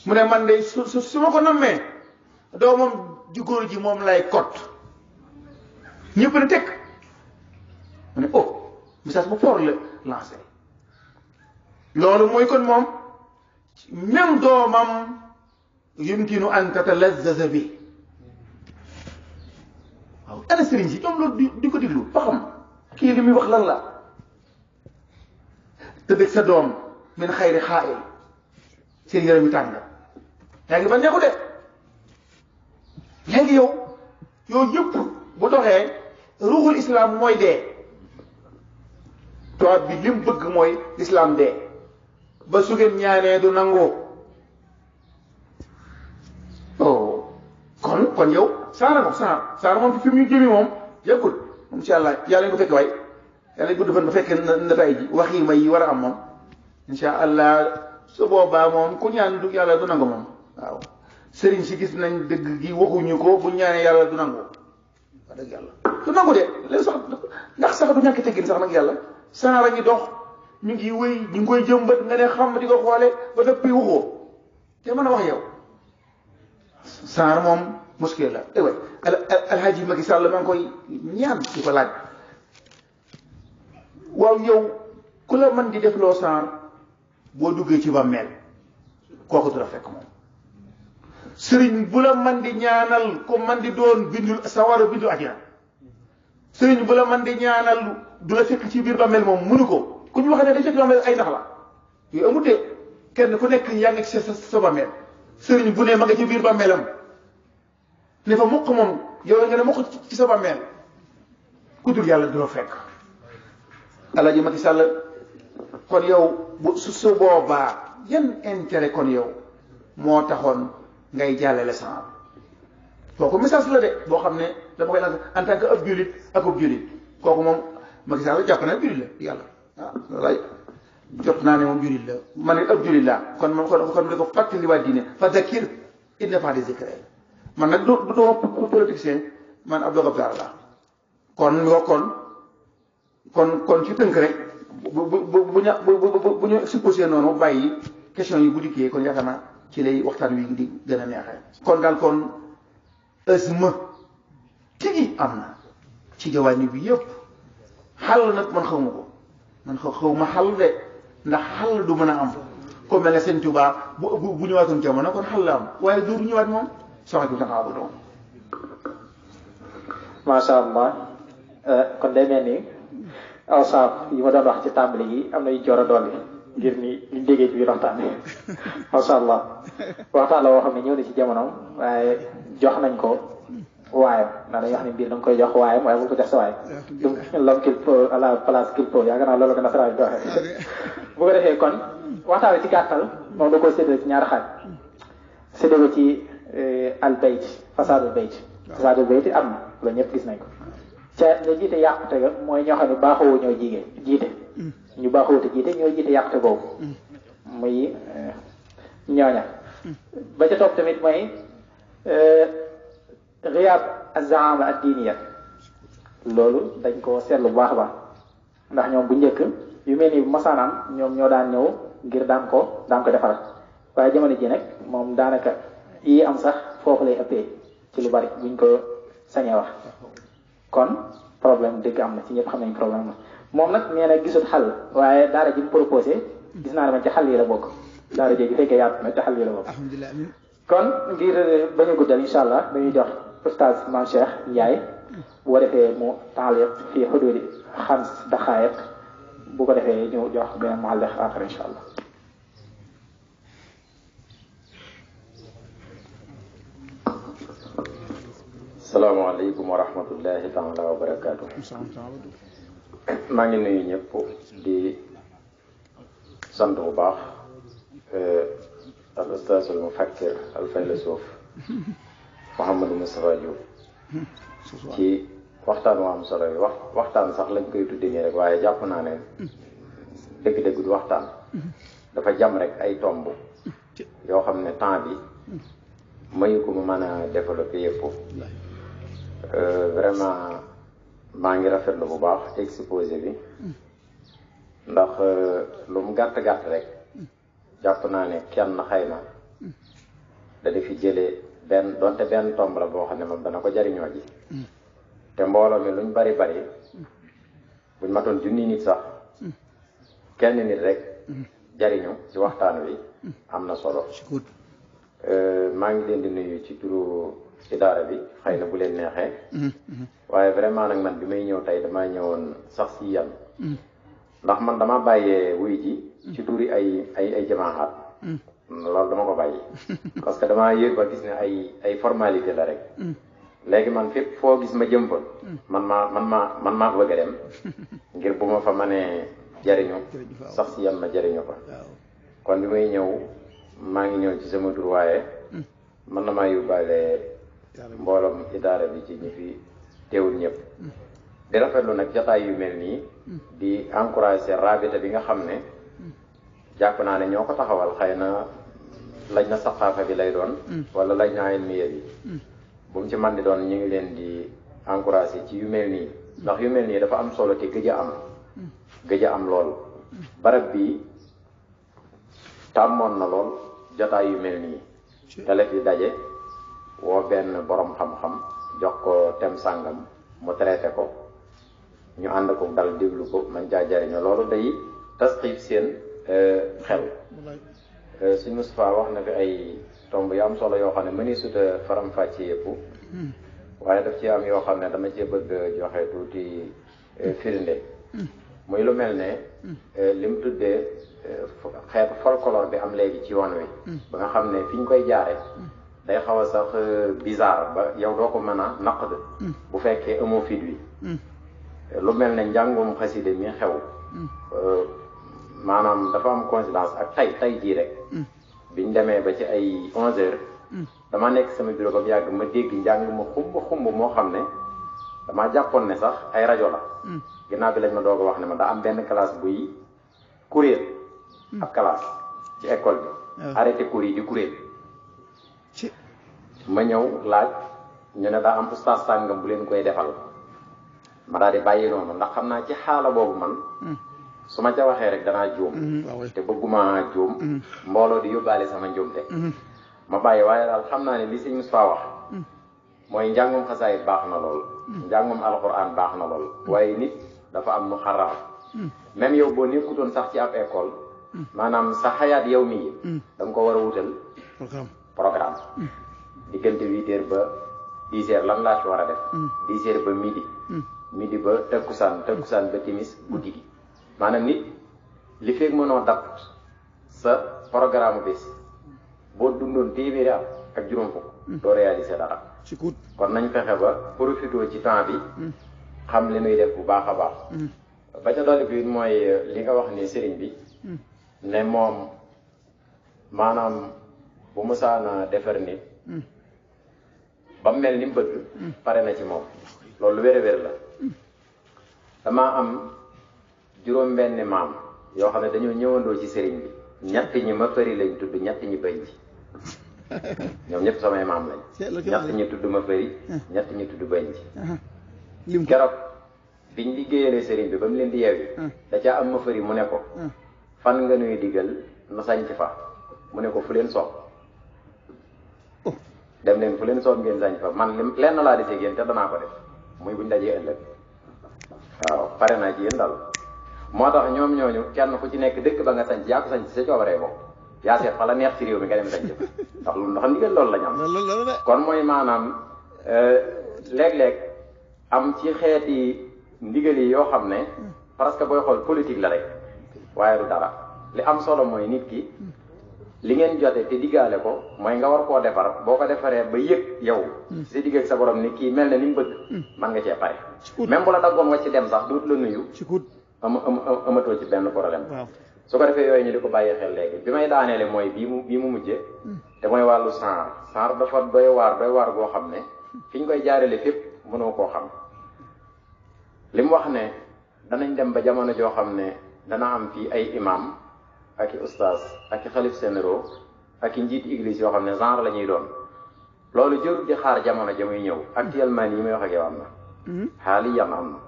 [SPEAKER 1] mu ne man de su ma ko nammee doomam ju góor ji moom lay kot ñëpp ne teg mu ne oh message bu fort la lancé loolu mooy kon moom même doomam yumkinu an tatalazzaza bi waaw ana sëriñ si ñoom loolu di ko diglu ba xam kii li muy wax lan la tëddëg sa doom min xayri xaa'il seen yaram yi tàng yaa ngi ba neexu de léegi yow yëpp bu doxee ruuxul islam mooy dee tubaab bi lim bëgg mooy islam dee ba su ngeen ñaanee du nangoo oh kon yow saara moom fi mu ñu jëmi moom yëggul insha allah yàlla ñu ko fekk waay yàlla gudd fan ba fekkee na tay ji wax yi may yi war a am moom insha allah su boobaa moom ku ñaan du yàlla du nangu moom waaw sëriñ si gis nañ dëgg gi waxuñu ko bu ñaanee yàlla du nangu wax dëgg yàlla du nangu de léegi sax ndax sax du ñàkk teggin sax nag yàlla saara ngi dox ñu ngi wéy ñu ngi koy jëmbat nga ne xam di ko xoole ba dëppi waxoo te mën a wax yow saar moom muskil la way alhaji Macky Sall maa ngi koy ñaan di ko laaj waaw yow ku la mën di def loo saar boo duggee ci bàmmeel kooku du la fekk moom sëriñ bu la man di ñaanal ko man di doon bindul sawara bindu ajina sëriñ bu la man di ñaanal du la fekk ci biir bàmmeel moom mënu ko ku ñu wax ne day fekk bàmmeel ay nax la yooyu amut de kenn ku nekk yaa ngi ci sa bàmmeel sëriñ bu ne ma nga ci biir bàmmeelam ne fa mukk moom yow nga ne mukk ci sa bàmmeel ku dul yàlla du la fekk Alaaji Macky Sall kon yow bu su boobaa yan intérêt kon yow moo taxoon ngay jàllale sama kooku message la de boo xam ne dama koy lancé en tant que ab jullit ak ab jullit kooku moom Macky Sall jàpp na jullit la yàlla ah loolay jot naa ne moom jullit la man it ab jullit laa kon moom kon da ko fàttali waa diine fa zakir in nafa'ati zikra man nag du politicien man ab dogab daara laa kon ci tënk rek bu ñu supposé noonu bàyyi question yi bu dikkee kon yaakaar naa ci lay waxtaan wi di gën a neexee kon daal kon asma tigi am na ci jawaani bi yëpp xàll nag man xawma ko man xaw ma xàll de ndax xàll du mën a am comme mel ne Sëñ Tuubaa bu ñëwaatoon jamono kon xàll la am waaye du ñëwaat moom soxna bi taxaw bu doon
[SPEAKER 2] masha Allah kon day mel ni awsaaf yi ma doon wax ci tàmbali yi am na yu joor a dolli ngir ni liñ déggee ci biir waxtaan bi masha Allah waxtaan la woo xam ne ñëw na ci jamono waaye jox nañ ko waayam ndax dañuy wax ne mbir da nga koy jox waayam waaye bul ko jox sa waay donc l'homme qu'il faut à la place qu'il faut yaakaar naa loolu ko nasaraan bi waxee bu ko defee kon waxtaan bi ci gàttal moom da koy séddale ci ñaari xaaj séddale ko ci al bayt fasadul bayt am na loolu ñëpp gis nañ ko ca nga jiite yàqute ga mooy ñoo xam ne baaxoo ñoo jiite ñu baaxoo te jiite ñoo jiite yàqute boobu muy ñooña ba ca topp tamit mooy riyaab az-zaama ad-diiniya loolu dañ ko seetlu bu baax a baax ndax ñoom bu njëkk yu mel ni bu masaanaan ñoom ñoo daan ñëw ngir daan ko defar waaye jamono ji nag moom daanaka yi am sax foofu lay ëppee ci lu bari buñ ko sañee wax kon problème dëgg am na ci ñëpp xam nañ problème la moom nag nee na gisul xal waaye daara ji mu proposé gis naa ne man ci xal yi la bokk daara ji bu fekkee yaatu na ci xal yi la bokk
[SPEAKER 1] alhamdulilah
[SPEAKER 2] kon ngir bañ a guddal incha allah dañuy jox oustaz Mame Cheikh Ndiaye bu ko defee mu taaliq fii xuduudi 5 daqaayiq bu ko defee ñu jox beneen mualliq aaxar incha allah.
[SPEAKER 3] salaamaaleykum wa rahmatullahi taala wa barakaatu. maa ngi nuyu ñëpp di sant bu baax al ustaaz al mufakkir al filosof Mouhamadou Moustapha Diop ci waxtaan wu am solo yi waxtaan sax lañ koy tudde nii rek waaye jàpp naa ne dëgg-dëgg du waxtaan dafa jam rek ay tomb yoo xam ne temps bi mayu ko mu mën a développé yëpp vraiment maa ngi rafetlu bu baax exposé bi ndax lu mu gàtt-gàtt rek jàpp naa ne kenn xëy na da di fi jëlee donte benn tomb la boo xam ne moom dana ko jariñoo ji te mbooloo mi luñ bari bari buñ matoon junni nit sax kenn nit rek jariñu ci waxtaan wi am na solo maa ngi leen di nuyu ci turu idaara bi xëy na bu leen neexee waaye vraiment nag man bi may ñëw tey damaa ñëwoon sax si yan ndax man dama bàyyee wuy ji ci turi ay jamaaxaat loolu dama ko bàyyi parce que damaa yëg ba gis ne ay formalité la rek léegi man fépp foo gis ma jëm fa man maa ko bëgg a dem ngir bu ma fa mënee jariñu sax si yan ma jariñu ko kon bi may ñëw maa ngi ñëw ci sama tur waaye man na maa yóbbaale mbooloom idaara bi ci ñi fi teewul ñëpp di rafetlu nag jataay yu mel nii di encouragé rabita bi nga xam ne jàpp naa ne ñoo ko taxawal xëy na laj na saqaafa bi lay doon wala laj na ilmiya bi bu mu ci man di doon ñu ngi leen di encouragé ci yu mel nii ndax yu mel nii dafa am solo te gëj a am lool barab bi tàmmoon na lool jataay yu mel nii tele fi daje woo benn borom xam-xam jox ko tem sàngam mu traité ko ñu ànd ko dal déglu ko man caa jariñoo loolu day tasxiib seen xel suñ Moustapha wax na fi ay tomb yu am solo yoo xam ne mëni suta faram-fàcce yëpp waaye daf ci am yoo xam ne dama cee bëgg joxe tuuti firnde muy lu mel ne li mu tuddee xeetu folklore bi am léegi ci yoon wi ba nga xam ne fi ñu koy jaare day xaw a sax bizarre ba yow doo ko mën a naqd bu fekkee amoo fit wi lu mel ne njàngum xaside mi xew maanaam dafa am coïncidence ak tay jii rek biñ demee ba ci ay 11h dama nekk sama bureau ba mu yàgg ma dégg njàng ma xumb moo xam ne damaa jàppoon ne sax ay rajo la ginnaaw bi lañ ma doog a wax ne ma daa am benn classe buy kuréel ab classe ci école bi arrêté cours yi di kuréel ma ñëw laaj ñu ne daa am ustaas sàngam bu leen koy defal ma daal di bàyyi noonu ndax xam naa ci xaala boobu man su ma ca waxee rek danaa juum te bëgguma juum mbooloo di yóbbaale sama njuumte ma bàyyi waaye daal xam naa ne li sëñ Moustapha wax mooy njàngum xasaayit baax na lool njàngum alxuraan baax na lool waaye nit dafa am nu xaraam même yow boo nekkutoon sax ci ab école maanaam sa xayaat yow mii da nga ko war a wutal programme diggante 8h ba 10h lan laa ci war a def 10h ba midi ba takkusaan ba timis guddi gi maanaam nit li feeg mënoo dab sa programme bés boo dundoon téeméeri at ak juróom fukk doo réaliser dara kon nañ fexe ba profité ci temps bi xam li nuy def bu baax a baax ba ca dolli bi mooy li nga wax ni sëriñ bi ne moom maanaam bu musaana defar nit ba mel ni mu bëgg pare na ci moom loolu wér-wér la damaa am juróom benn maam yoo xam ne dañoo ñëwandoo ci sëriñ bi ñett ñi ma fëri lañ tudd ñett ñi bëñ ji ñoom ñëpp samay maam lañ ñett ñi tudd ma fëri ñett ñi tudd bëñ ji keroog biñ liggéeyalee sëriñ bi ba mu leen di yeewi da caa am ma fëri mu ne ko fan nga nuy diggal nu sañ ci fa mu ne ko fu leen sox dem leen fu leen soob ngeen sañ fa man lenn laa desee yéen te danaa ko def muy buñ dajee ëllëg waaw pare naa ci yéen daal moo tax ñoom ñooñu kenn ku ci nekk dëkk ba nga sañ yaa ko sañ ci sa coobaree bopp yaa seet fa la neex ci réew mi nga dem sañ fa ndax ndigal loolu la ñu am kon mooy maanaam léeg-léeg am ci xeeti ndigal yi yoo xam ne parce que booy xool politique la rek waaye du dara li am solo mooy nit ki li ngeen jote te diggaale ko mooy nga war koo defar boo ko defaree ba yëg yow si digg ak sa borom ni kii mel na ni mu bëgg man nga cee pare même bu la daggoon wàcc dem sax duut la nuyu amatoo ci benn problème su ko defee yooyu ñu di ko bàyyi xel léegi bi may daaneele mooy bii mu mujjee te mooy wàllu saar dafa doy waar goo xam ne fi ñu koy jaarale fépp mënoo koo xam li mu wax ne danañ dem ba jamono joo xam ne dana am fii ay imam ak i ustaas ak i xalif généraux ak i njiit église yoo xam ne genre la ñuy doon loolu jërul di xaar jamono ja muy ñëw actuellement nii may wax ak yow am na xaaliyan am na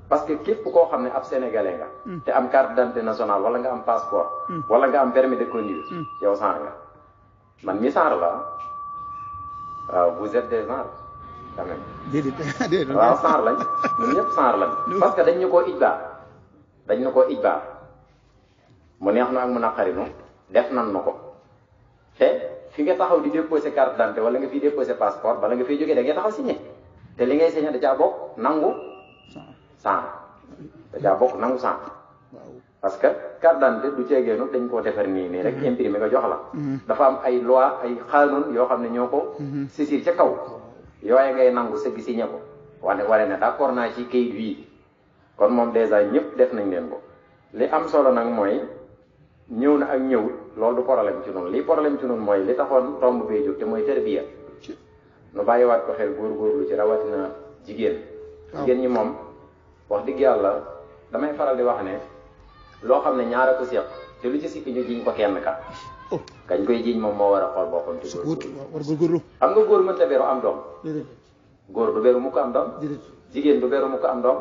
[SPEAKER 3] parce que képp koo xam ne ab sénégalais nga te am carte d'identité nationale wala nga am passeport wala nga am permis de conduire yow genre nga man mi genre la waaw vous êtes des genres quand même
[SPEAKER 1] déedéet
[SPEAKER 3] waaw genre lañ ñun ñëpp genre lañ parce que dañ ñu koo ijbaar mu neex na ak mu naqarinu def nan na ko te fi nga taxaw di déposer carte d'identité wala nga fiy déposer passeport bala nga fiy jógee da ngay taxaw signé te li ngay signé da caa bokk nangu sang parce que carte d'identité du ceegeenu dañ koo defar nii rek imprimé nga jox la dafa am ay loi ay xaanoon yoo xam ne ñoo ko sisir ca kaw yooye ngay nangu sëgg signé ko wane ne d'accord naa ci kayit wii kon moom dèjà ñëpp def nañ leen ko li am solo nag mooy ñëw na ak ñëwut loolu du problème ci noonu lii problème ci noonu mooy li taxoon tomb bee jóg te mooy tërbiya nu bàyyiwaat ko xel góorgóorlu ci rawatina jigéen ñi moom wax dëgg yàlla damay faral di wax ne loo xam ne ñaara ko seq te lu ci sikki ñu jiñ ko kenn ka kañ koy jiñ moom moo war a xool boppam ci góorgóorlu xam nga góor mënta beru am doom góor du beru mu ko am doom jigéen du beru mu ko am doom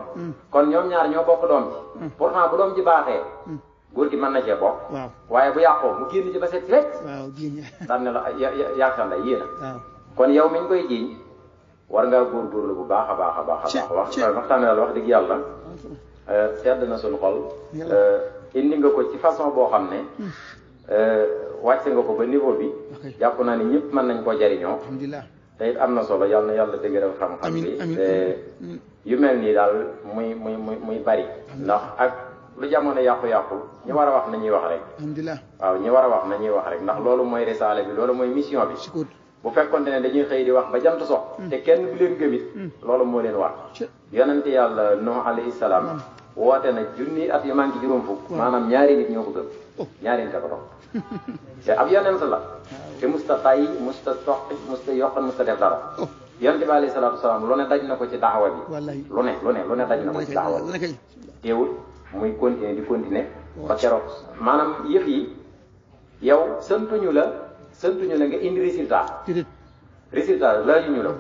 [SPEAKER 3] kon ñoom ñaar ñoo bokk doom ji pourtant bu doom ji baaxee góor gi mën na cee bokk waaye bu yàqoo mu génn ci ba set ci rek daan ne la yaakaar nday yéena kon yow mi ñu koy jiiñ war ngaa góorgóorlu bu baax a baax waxtaane daal wax dëgg yàlla sedd na suñu xol indi nga ko ci façon boo xam ne wàcce nga ko ba niveau bi jàpp naa ni ñëpp mën nañ koo jariñoo te it am na solo yàlla na yàlla dëgëral xam-xam bi te yu mel nii daal muy bari ndax ak lu jamono yàqu-yàqu ñi war a wax nañuy wax rek waaw ñi war a wax nañuy wax rek ndax loolu mooy risaale bi loolu mooy mission bi bu fekkonte ne dañuy xëy di wax ba jant sox te kenn du leen gëmit loolu moo leen war yonente yàlla Nuh alayhi salaam woote na junni at yu manqué juróom fukk maanaam ñaari nit ñoo ko gëm ñaari nit a ko topp te ab yonent la te musta tay musta toqi musta yokkan musta def dara yonente bi alayhi salaatu wasalaam lu ne daj na ko ci daawa bi lu ne daj na ko ci daawa bi teewul muy continuer di continuer ba keroog maanaam yëf yi yow santuñu la nga indi résultat laajuñu la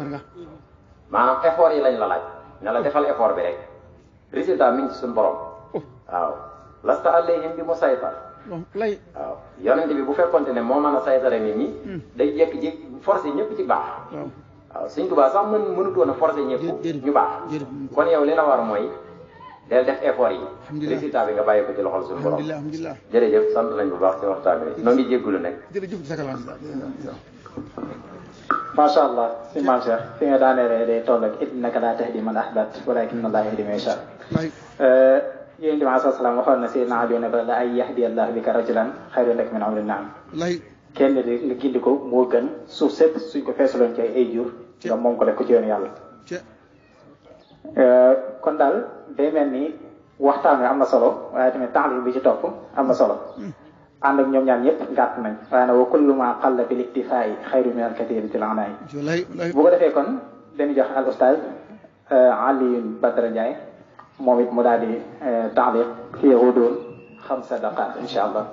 [SPEAKER 3] maanaam effort yi lañ la laaj ne la defal effort bi rek résultat mi ngi ci suñu borom waaw lasta alayhim bi musaytar waaw yonent bi bu fekkonte ne moo mën a saytare nit ñi day jékki-jékki forcé ñëpp ci baax waaw Sëñ Tuubaa sax mënutoon a forcé ñëpp ñu baax kon yow li la war mooy del def effort yi résultat bi nga bàyyi ko ci loxol suñu borom jërëjëf sant nañ bu baax ci waxtaan bi noo ngi jéggulu nekk
[SPEAKER 2] macha allah si maam Cheikh fi nga daanelee day toll ak innaka laa tahdi man ahbabta walaakinna Allaaha yahdi man yashaa yéen bi alayhi salaam waxoon na Seydina Ali ne la ay yahdi Allah bika rajulan xayrun laka min humri naam kenn di nga gindi ko moo gën suuf sépp suñ ko feesaloon ci ay jur nga moom ko def ko ci yoonu yàlla kon daal day mel ni waxtaan wi am na solo waaye tamit taxaw bi ci topp am na solo ànd ak ñoom ñaar ñëpp gàtt nañ waaye nag wa kullu ma qalla bil iktifaa'i xayrun min al kathiri til anaa'i bu ko defee kon dañuy jox al ustaaz Alioune Badara Ndiaye moom it mu daal di taaliq fi ghuduun 5 daqaat incha allah.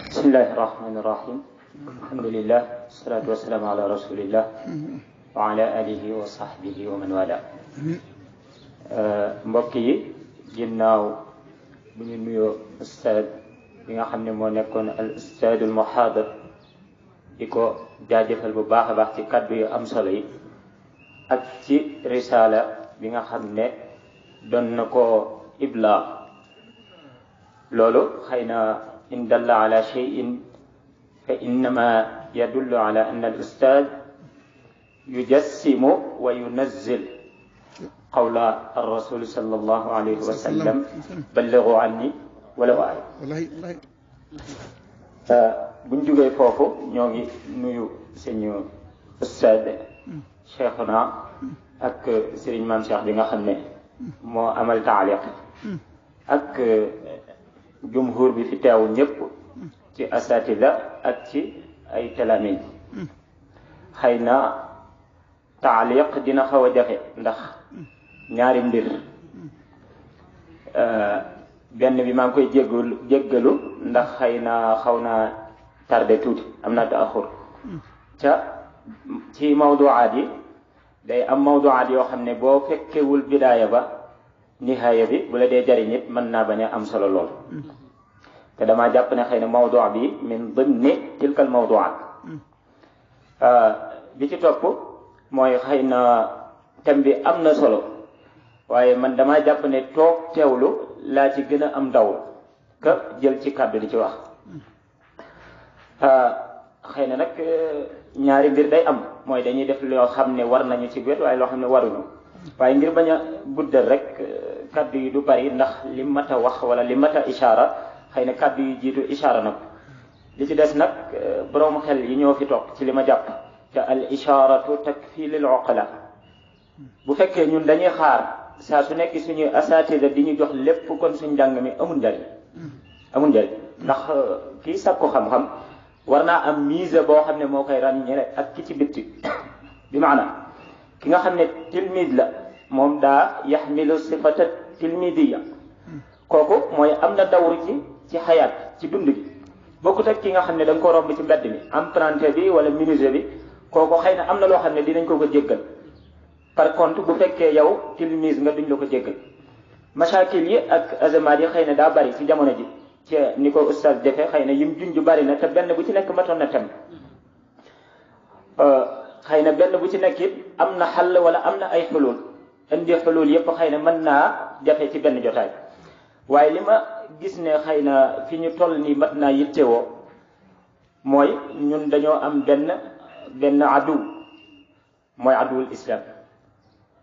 [SPEAKER 4] bismillahi rahmani rahim alhamdulillah wasalaatu wasalaamu ala rasulillah wa ala alihi wa sahbihi wa man wala mbokk yi ginnaaw bu ñu nuyoo ustaad bi nga xam ne moo nekkoon al ustaadul muhaadar di ko jaajëfal bu baax a baax ci kaddu yu am solo yi ak ci risaala bi nga xam ne doon na ko ibla loolu xëy na in dalla ala cheyin fa innama yadullu ala anna al ustaad yujassimu wa yunazzil qawla ar rasul sallallahu alayhi wa sallam ballighu anni wala aaya buñ jógee foofu ñoo ngi nuyu suñu ustaad cheikhuna ak sëriñ maam cheikh bi nga xam ne moo amal taaliq ak jumhur bi fi teew ñëpp ci asatida ak ci ay talaamid xëy na taaliq dina xaw a jafe ndax ñaari mbir benn bi maa ngi koy jéggalu ndax xëy na xaw naa tardé tuuti am na taaxur ci mawduwaat yi day am mawduwaat yoo xam ne boo fekkewul bidaaya ba nihaaya bi bu la dee jariñ it mën naa bañ a am solo lool te damaa jàpp ne xëy na mawduu bi min dimni tilkal mawduwaat bi ci topp mooy xëy na thème bi am na solo waaye man damaa jàpp ne toog teewlu laa ci gën a am ndaw ka jël ci kàddu di ci wax xëy na nag ñaari mbir day am mooy dañuy def loo xam ne war nañu ci wet waaye loo xam ne waruñu waaye ngir bañ a guddal rek kàddu yi du bari ndax li mat a wax wala li mat a ishaara xëy na kàddu yi jiitu ishaara na ko li ci des nag borom xel yi ñoo fi toog ci li ma jàpp te al ishaaratu takfi lil uqala bu fekkee ñun dañuy xaar saa su nekk suñuy asatida di ñu jox lépp kon suñ njàng mi amul njariñ ndax kii sàkku xam-xam war naa am mise boo xam ne moo koy ràññee ak ki ci bitti bi maana ki nga xam ne tilmid la moom daa yaxmilu sifata tilmidiya kooku mooy am na dawru ci xayaat ci dund gi bokkut ak ki nga xam ne da nga ko romb ci mbedd mi emprunté bi wala menuisier bi kooku xëy na am na loo xam ne dinañ ko jéggal par contre bu fekkee yow tilmise nga duñ la ko jéggal mashakil yi ak azamaat yi xëy na daa bari ci jamono ji ci ni ko ustaz defee xëy na yim junj bari na te benn bu ci nekk matoon na tem xëy na benn bu ci nekk it am na xàll wala am na ay xulul indi xulul yépp xëy na mën naa jafe ci benn jotaay waaye li ma gis ne xëy na fi ñu toll nii mat naa yittewoo mooy ñun dañoo am benn adu mooy aduwul islam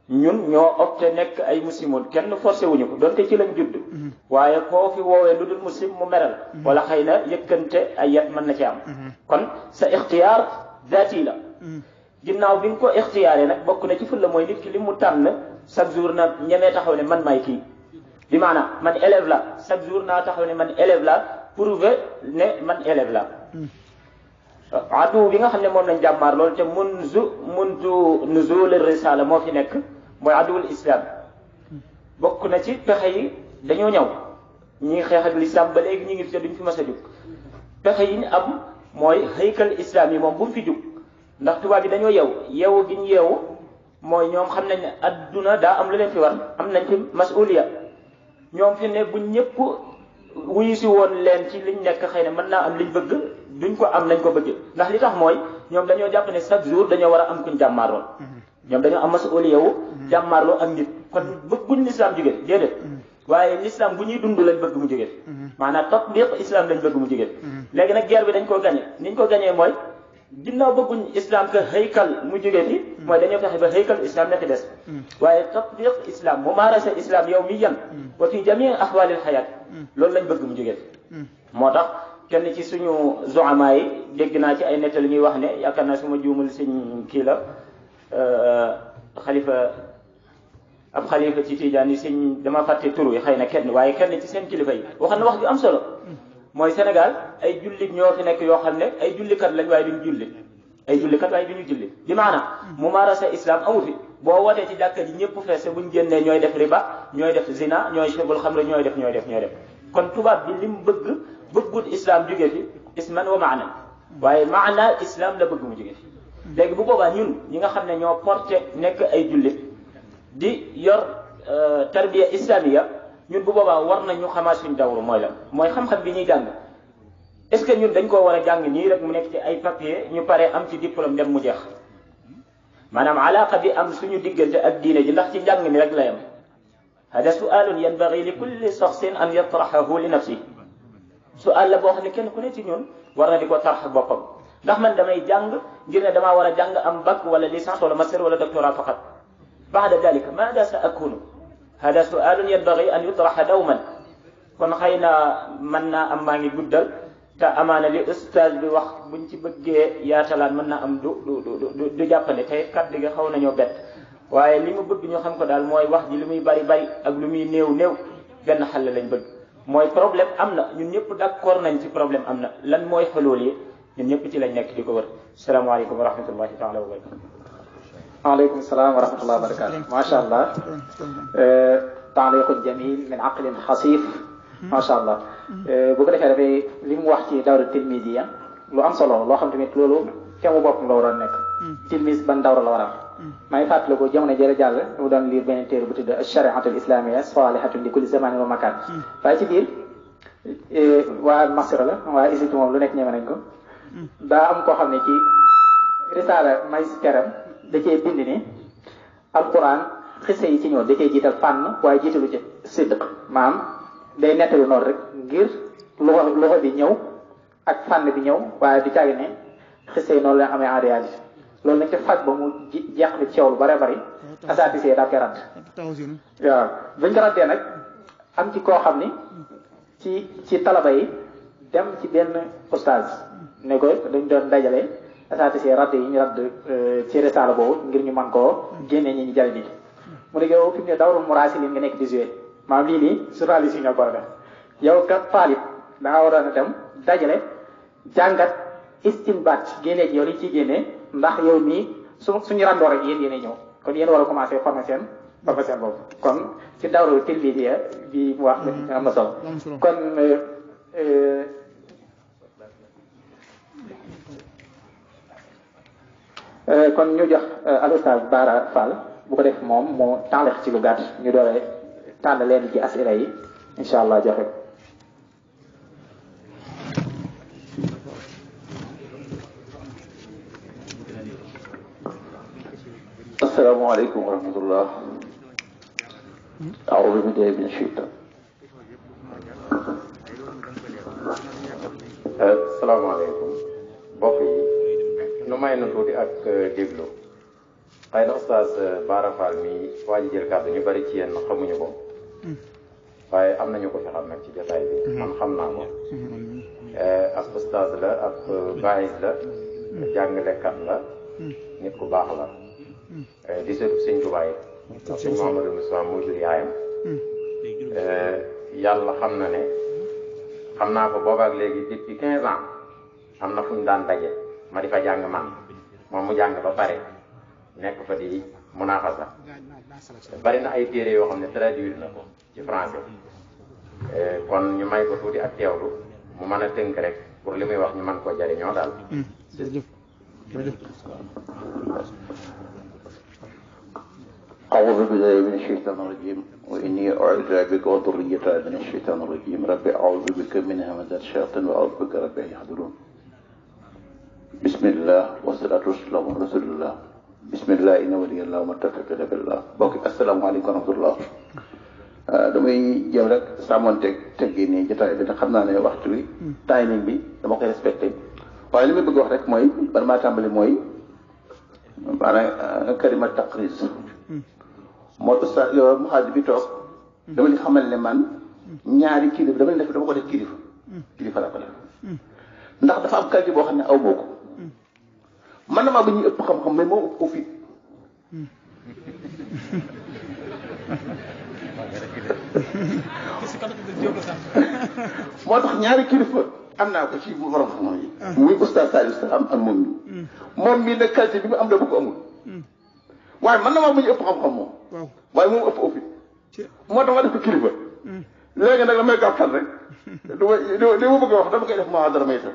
[SPEAKER 4] ñun ñoo opté nekk ay muslimoon kenn forcé wuñu ko donte ci lañ judd waaye koo fi woowee lu dul muslim mu meral wala xëy na yëkkante ay yat mën na ci am kon sa ixtiyaar zaati la ginnaaw bi nga ko ixtiyaaree nag bokk na ci fulla mooy nit ki li mu tànn chaque jour na ñemee taxaw ne man maay kii bi maanaam man élève la chaque jour naa taxaw ne man élève la prouver ne man élève la adu bi nga xam ne moom lañ jàmmaar loolu te mundu nuzul risala moo fi nekk mooy aduwul islam bokk na ci pexe yi dañoo ñëw ñi ngi xeex ak l'islam ba léegi ñi ngi fi te duñ fi mas a jug pexe yi ñu am mooy xëykal islam yi moom bu mu fi jug ndax tubaab yi dañoo yeewu gi ñu yeewu mooy ñoom xam nañ ne adduna daa am lu leen fi war am nañ fi masuliya ñoom fi ne bu ñëpp wuyu si woon leen ci liñ nekk xëy na mën naa am liñ bëgg duñ ko am nañ ko bëgg ndax li tax mooy ñoom dañoo jàpp ne chaque jour dañoo war a am kuñ jàmmaarlool ñoom dañoo am masuliya wu jàmmaarloo ak nit kon bëgguñ l'islam jógee déedéet waaye l'islam bu ñuy dund lañ bëgg mu jógee maanaam tatbiq islam lañ bëgg mu jógee léegi nag guerre bi dañ ko gagné niñ ko gagné mooy ginnaaw bëgguñ islam que xëykal mu jógee fi mooy dañoo fexe ba xëykal islam nekk des waaye tatbiq islam mumarasa islam yow mi yan wa fi jamii ahwalil xayaat loolu lañ bëgg mu jógee fi moo tax kenn ci suñu zuama yi dégg naa ci ay nettali ñuy wax ne yaakaar naa su ma juumul sëñ kii la ab xalifa ci Tijaan yi sëñ dama fàtte turu yi xëy na kenn waaye kenn ci seen kilifa yi wax na wax ju am solo mooy Sénégal ay jullit ñoo fi nekk yoo xam ne ay jullikat lañ waaye duñ julli ay jullikat waaye duñu julli bi maanaam mumarasa islam amu fi boo wootee ci jàkka ji ñëpp feese buñ génnee ñooy def riba ñooy def zina ñooy shubul xamra ñooy def kon tubaab bi lim bëggut islam jóge fi isman wa maana waaye maana islam la bëgg mu jóge fi léegi bu boobaa ñun ñi nga xam ne ñoo porté nekk ay jullit di yor tarbiya islamiya ñun bu boobaa war nañ ñu xamaat suñ dawru mooy lan mooy xam-xam bi ñuy jàng est-ce que ñun dañ koo war a jàng nii rek mu nekk ci ay papier ñu pare am ci diplôme dem mu jeex maanaam alaqa bi am suñu diggante ak diine ji ndax ci njàng mi rek la yam hada su'alun yanbaghi li kulli shakhsin an yatrahahu li nafsi su'al la boo xam ne kenn ku ne ci ñun war na di ko tarx boppam ndax man damay jàng ngir ne damaa war a jàng am bac wala licence wala master wala doctorat faqat ba'da dalika maada sa akunu hada su'alun yanbaghi an yutraha dawman kon xëy na mën naa am maa ngi guddal te amaana li ustaaz bi wax buñ ci bëggee yaatalaan mën naa am du jàppane tey kàddu gi xaw nañoo bett waaye li mu bëgg ñu xam ko daal mooy wax ji li muy bari bari ak lu muy néew néew benn xal lañ bëgg mooy problème am na ñun ñëpp d'accord nañ ci problème am na lan mooy xolool yi ñun ñëpp ci lañ nekk di ko wër salaamaaleykum wa rahmatullahi taala wa barakatu
[SPEAKER 2] waaleykum salaam wa rahmatullahi wa barakatu macha allah taaliqun jamil min aqlin xasif macha allah bu ko defee dafay li mu wax ci dawra tilmisiya lu am solo loo xam tamit loolu temu boppam la war a nekk tilmis ban dawra la war a am maa ngi fàttali ko jamono jële jàll mu doon lire benn téere bu tudd shariatul islamia salihatun li kulli zamanin wa makan waaye ci biir waa Masra la waa Égypte moom lu nekk ñeme nañ ko daa am koo xam ne ci risaala magistèram da cee bind ni alquran xisse yi ci ñëw da cee jiital fànn waaye jiitalu ci sidq maam day nettalu noonu rek ngir loxo bi ñëw ak fànn bi ñëw waaye di caagi ne xisse yi noonu la amee en réalité loolu nag ci faj ba mu jeex li ceew lu bare bari asatisee daa koy radd waaw buñ ko raddee nag am ci koo xam ni ci talaba yi dem ci benn oustaz ne ko dañ doon dajale asatisee radd yi ñu radd ci risaala boobu ngir ñu man koo génnee ñi ñu jariñ nit mu ne yow fi mu ne dawrul muraasilin nga nekk di joué maam lii nii journaliste yi nga ko def yow kat taalib da nga waroon a dem dajale jàngat istinbaat génnee ci yow li ciy génnee ndax yow mii suñu randoo rek yéen yéen ñëw kon yéen war a commencé former seen boobu kon ci dawru tilmidiya bi mu wax am na solo kon ñu jox al ustaz Bara Fall bu ko def moom moo tànleex ci lu gàtt ñu doole tànn leen ci asila yi incha allah joxe ko.
[SPEAKER 5] asalaamaaleykum wa rahmatullah. aoudu billahi min ashaytan.
[SPEAKER 3] asalaamaaleykum mbokk yi nu may na tuuti ak déglu xëy na oustaz Bara Fall mi waa ji jël kàddu ñu bari ci yéen xamuñu ko waaye am nañu ko fi xam nag ci jotaay bi man xam naa ko ab oustaz la ab baayis la jàngalekat la nit ku baax la di sëtu sëñ Tuubaa yi ndax sëñ Mouhamadou Moustapha moo jur yaayam yàlla xam na ne xam naa ko boobaak léegi depuis 15 ans am na fu ñu daan daje ma di fa jàng man moom mu jàng ba pare nekk fa di munaaxasa bari na ay téere yoo xam ne traduire na ko ci français kon ñu may ko tuuti ak teewlu mu mën a tënk rek pour li muy wax ñu mën koo jariñoo daal.
[SPEAKER 5] أعوذ بالله من الشيطان الرجيم وإني أعوذ بك وذريتها من الشيطان الرجيم ربي أعوذ بك من همزات الشياطين وأعوذ بك ربي أن يحضرون بسم الله والصلاة والسلام على رسول الله بسم الله إن ولي الله وما توفيقي بالله bokk asalaamaaleykum wa rahmatullah damay jëm rek sàmmonteeg teggee nii jotaay bi xam naa ne waxtu wi timing bi dama koy respecté waaye li may bëgg wax rek mooy ban maa tàmbali mooy maanaam kalima taqris mooy ustaz yow muhaadi bi toog dama leen xamal ne man ñaari kilifa dama leen def dama ko def kilifa la ko def ndax dafa am qualité boo xam ne aw boo ko man na maa ba ñuy ëpp xam-xam mais moo ëpp ko fit moo tax ñaari kilifa am naa ko ci borom xam-xam yi muy ustaz Saliou Salam ak moom mii nag qualité bi mu am da bu ko amul waaye man na maa ba ñuy ëpp xam-xam moom waaye moom ëpp fit moo tax ma def ko kilifa léegi nag damay gàttal rek li ma bëgg a wax dama koy def muhaadara may tam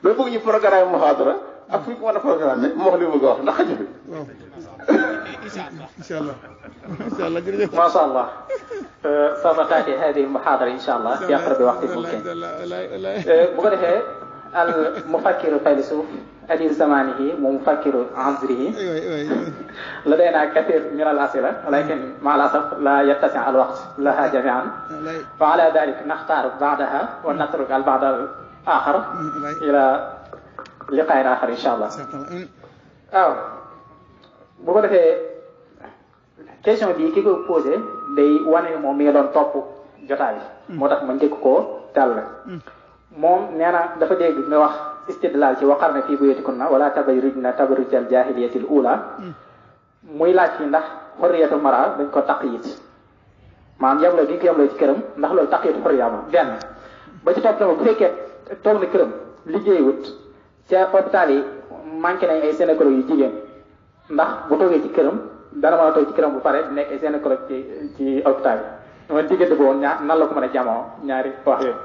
[SPEAKER 5] loolu bëgg ñu programme muhaadara ak fu ñu ko mën a programme ma wax li ma bëgg a wax ndax xaju fi
[SPEAKER 1] ان شاء الله جرجف
[SPEAKER 2] ما شاء الله. سوف تاتي هذه المحاضره ان شاء الله في اقرب وقت ممكن. بقول المفكر الفيلسوف أدير زمانه ومفكر عصره لدينا كثير من الأسئلة ولكن مع الأسف لا يتسع الوقت لها جميعا، وعلى ذلك نختار بعدها ونترك البعض الآخر إلى لقاء آخر إن شاء الله. bu ko defee question bi ki ko posé day wane ne moom mi ngi doon topp jotaay bi moo tax ma njëkk koo tàll. moom nee na dafa dégg nga wax istidlaal ci waqarna fii buyutikunna wala tabarrujna tabarrujal jaahiliyatil uula muy laaj fi ndax xorriyatul mara dañ ko taqyid maanaam yemloo gi ñu ko yemloo ci këram ndax loolu taqyid xorriya ma benn ba ci topp tamit bu fekkee toog na këram liggéeywut ca hôpital yi manqué nañ ay gynécologue yu jigéen ndax bu toogee ci këram dana mën a toog ci këram bu pare nekk ay gynécologue ci hôpital yi ma diggante boobu nan la ko mën a jamoo ñaari wax yooyu.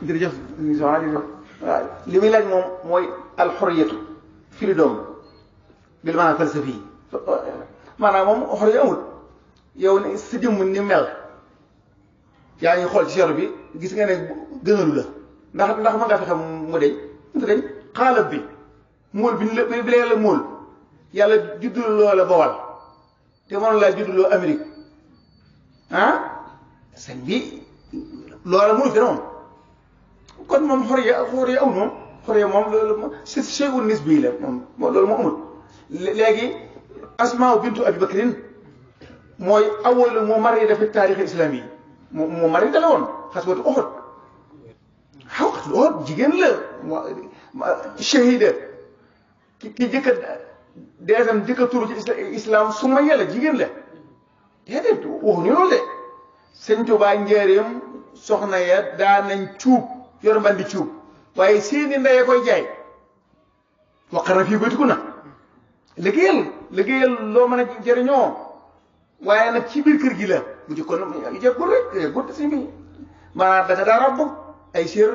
[SPEAKER 1] jërëjëf soxna jërëjëf waaw li muy laaj moom mooy alxuriyatu freedom bil maanaam falsafi maanaam moom xoriya amul yow ne sa jëmm ni mel yaa ngi xool ci sero bi gis nga ne gënalu la ndax mën ngaa fexe mu deñ mu deñ xaalab bi móol bi la yàlla móol yàlla juddul loola Bawal te mënoon laa judduloo Amérique sëñ bi loola mënu fi noonu kon moom xoriya amul moom xoriya moom loolu c'est shay'un nisbi la moom loolu moo amul. léegi Asmaa bintu Abi Bakrin mooy awwal moo marida fi taarix islami moo marida la woon xaswatu Uhud xaswatu Uhud jigéen la shahida ki jëkka deesam jëkka turu ci islam Sumayya la jigéen la déedéet waxuñu loolu de sëñ Tuubaa njëriñam soxna ya daa nañ cuub yor mbandi cuub waaye seeni ndey koy jaay waqarna fii buyutikunna liggéeyal loo mën a jëriñoo waaye nag ci biir kër gi la bu jëkkoon jekkul rek jekkul si bi maanaam da nga daa rabb ay sér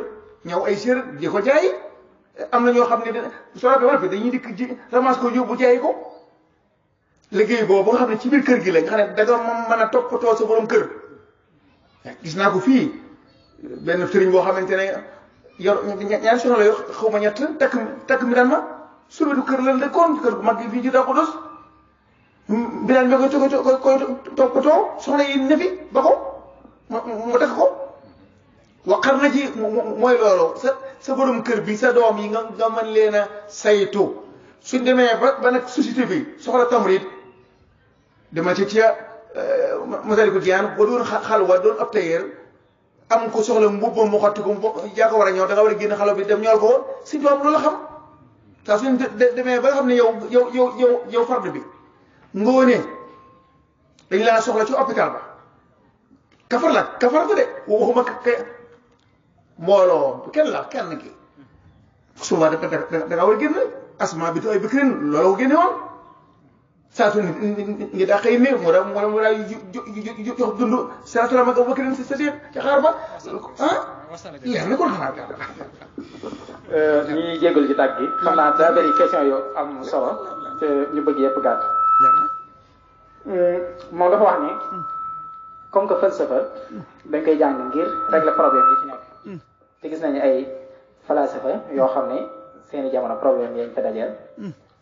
[SPEAKER 1] ñëw ay sér di ko jaay am na ñoo xam ne soo rabbee wala fi dañuy dikk ji ramas ko yóbbu jaay ko liggéey boobu nga xam ne ci biir kër gi la nga xam ne da nga moom mën a toppatoo sa borom kër gis naa ko fii benn sëriñ boo xamante ne yor ñaari soxna la yor xaw ma ñett takk mi daan ma suwetu kër la dëkkoon kër gu mag yi fii ci Daaru Xudoos bi daan mi koy toppatoo soxna yi ne fi ba ko mu takk ko waqar na ci mooy loolu sa borom kër bi sa doom yi nga mën leen a saytu suñ demee ba nag société bi soxla tamrit dama ci Masaalikul Jinaan boo doon xalwa doon ab tailleur am ko soxla mbubb mu xotti ko yaa ko war a ñëw da nga war a génn xalo bi dem ñool ko si doom loolu xam saa suñ demee ba nga xam ne yow fard bi ngoone dañ laa soxla ci hôpital ba kafar de waxuma mbooloo kenn ki souvent da nga war a génn Asmaa bintu Abi Bakrin loolu ko génne woon saa su ngi daa xëy ne moo daa jox dund salaam ak Abu Bakrin si Sadiq ca xaar ba leer na kon xanaa
[SPEAKER 2] ñi jégalu ci tàgg gi xam naa daa bëri question yu am solo te ñu bëgg yëpp gàtt moom dafa wax ni comme que falsafa dañ koy jàng ngir régler problème yi ci nekk te gis nañu ay falsafa yoo xam ne seeni jamono problème yañ fa dajeel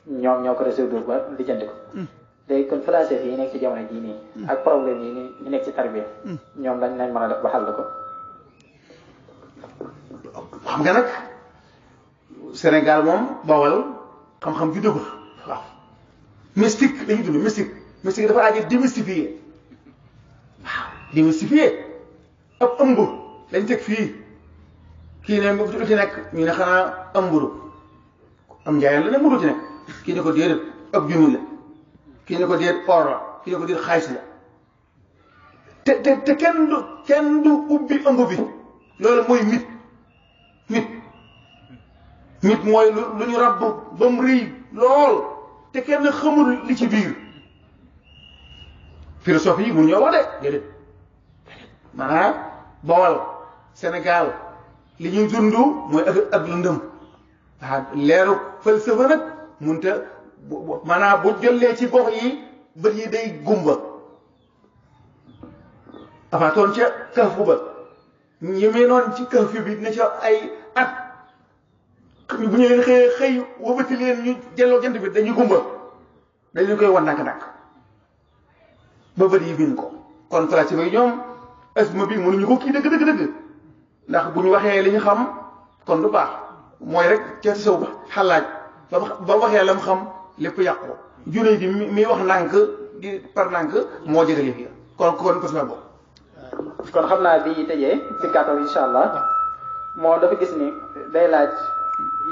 [SPEAKER 2] ñoom ñoo ko résoudre ba lijjanti ko léegi kon falsafa yi nekk ci jamono jii nii ak problème yi ñu nekk ci tarbiya ñoom lañ mën a def ba xàll ko.
[SPEAKER 1] xam nga nag Sénégal moom Bawal xam-xam ju dëggul waaw mystique la ñuy dund mystique dafa aaje démystifier waaw démystifier ab ëmb lañ teg fii kii ne lu ci nekk ñu ne xanaa am mburu am njaayeen la ne mburu ci nekk kii ne ko déedéet ab junni la kii ne ko déet or la kii ne ko déet xaalis la te kenn du ubbi ëmb bi loolu mooy mit mooy lu ñu rabb ba mu rëy lool te kenn xamul li ci biir philosophie yi mun ñoo wax de déedéet maanaam Bawal Sénégal li ñuy dund mooy ak lëndëm leeru falsafa nag munta maanaam bu jollee ci gox yi bët yi day gumba afaatoon ca këf bu ba ñi mee noon ci këf bi ne ca ay at bu ñu leen xëy wëbati leen ñu jelloo jant bi dañuy gumba dañ leen koy wan ndànk-ndànk ba bët yi biin ko kon tracé bi ñoom asma bi mënuñu ko kii dëgg ndax bu ñu waxee li ñu xam kon du baax mooy rek ca saw ba xalaaj ba waxee lam xam lépp yàqu junne di mi wax ndànk di par ndànk moo jëgal yëf yi kon personnel boobu.
[SPEAKER 2] kon xam naa bi tëjee ci gàttal incha allah moo dafa gis ni day laaj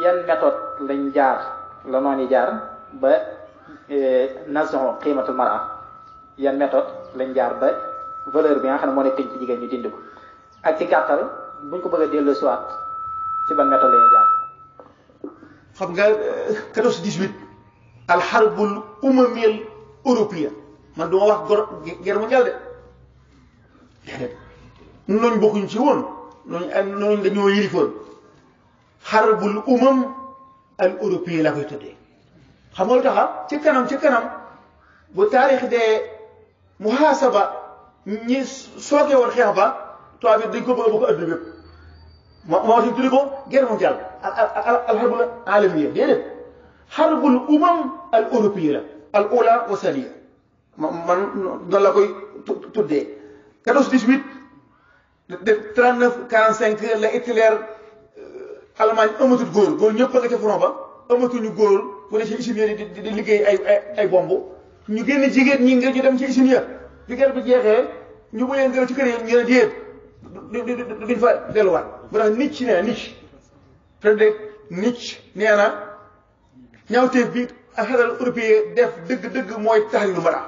[SPEAKER 2] yan méthode lañ jaar la noonu jaar ba nason qiimatul mara yan méthode lañ jaar ba valeur bi nga xam ne moo nekk ci jigéen ñu dindi ko ak ci gàttal buñ ko bëgg a dellu siwaat ci ban méthode lañuy jaar.
[SPEAKER 1] xam nga 14-18 alxarbul umamiyal européen man duma wax guerre mondiale de déedéet nooñ bokkuñ ci woon nooñ dañoo yilifoon xarbul umam al européen laa koy tuddee xam nga lu taxa ci kanam bu taarix dee muhaasaba ñi sooke woon xeex ba tubaab bi dañ ko bëgg a bokk adduna bépp moo tax tuddi ko guerre mondiale alxarbul alamiya déedéet xarbul umam al européen la al ula wa saniya man noonu la koy tuddee 14-18 de 39-45 la Hitler Allemagne amatul góor ñëpp a nga ca front ba amatuñu góor bu ne ci usine di liggéey ay bomb ñu génn jigéen ñi nga ñu dem ci usine ya bi guerre bi jeexee ñu bu leen gën ci kër yi ñu ne déet duñ fa delluwaat bu tax Nietzsche nee na Friedrich Nietzsche nee na ñaawteef bi alxadal européen def dëgg mooy taxal lu mara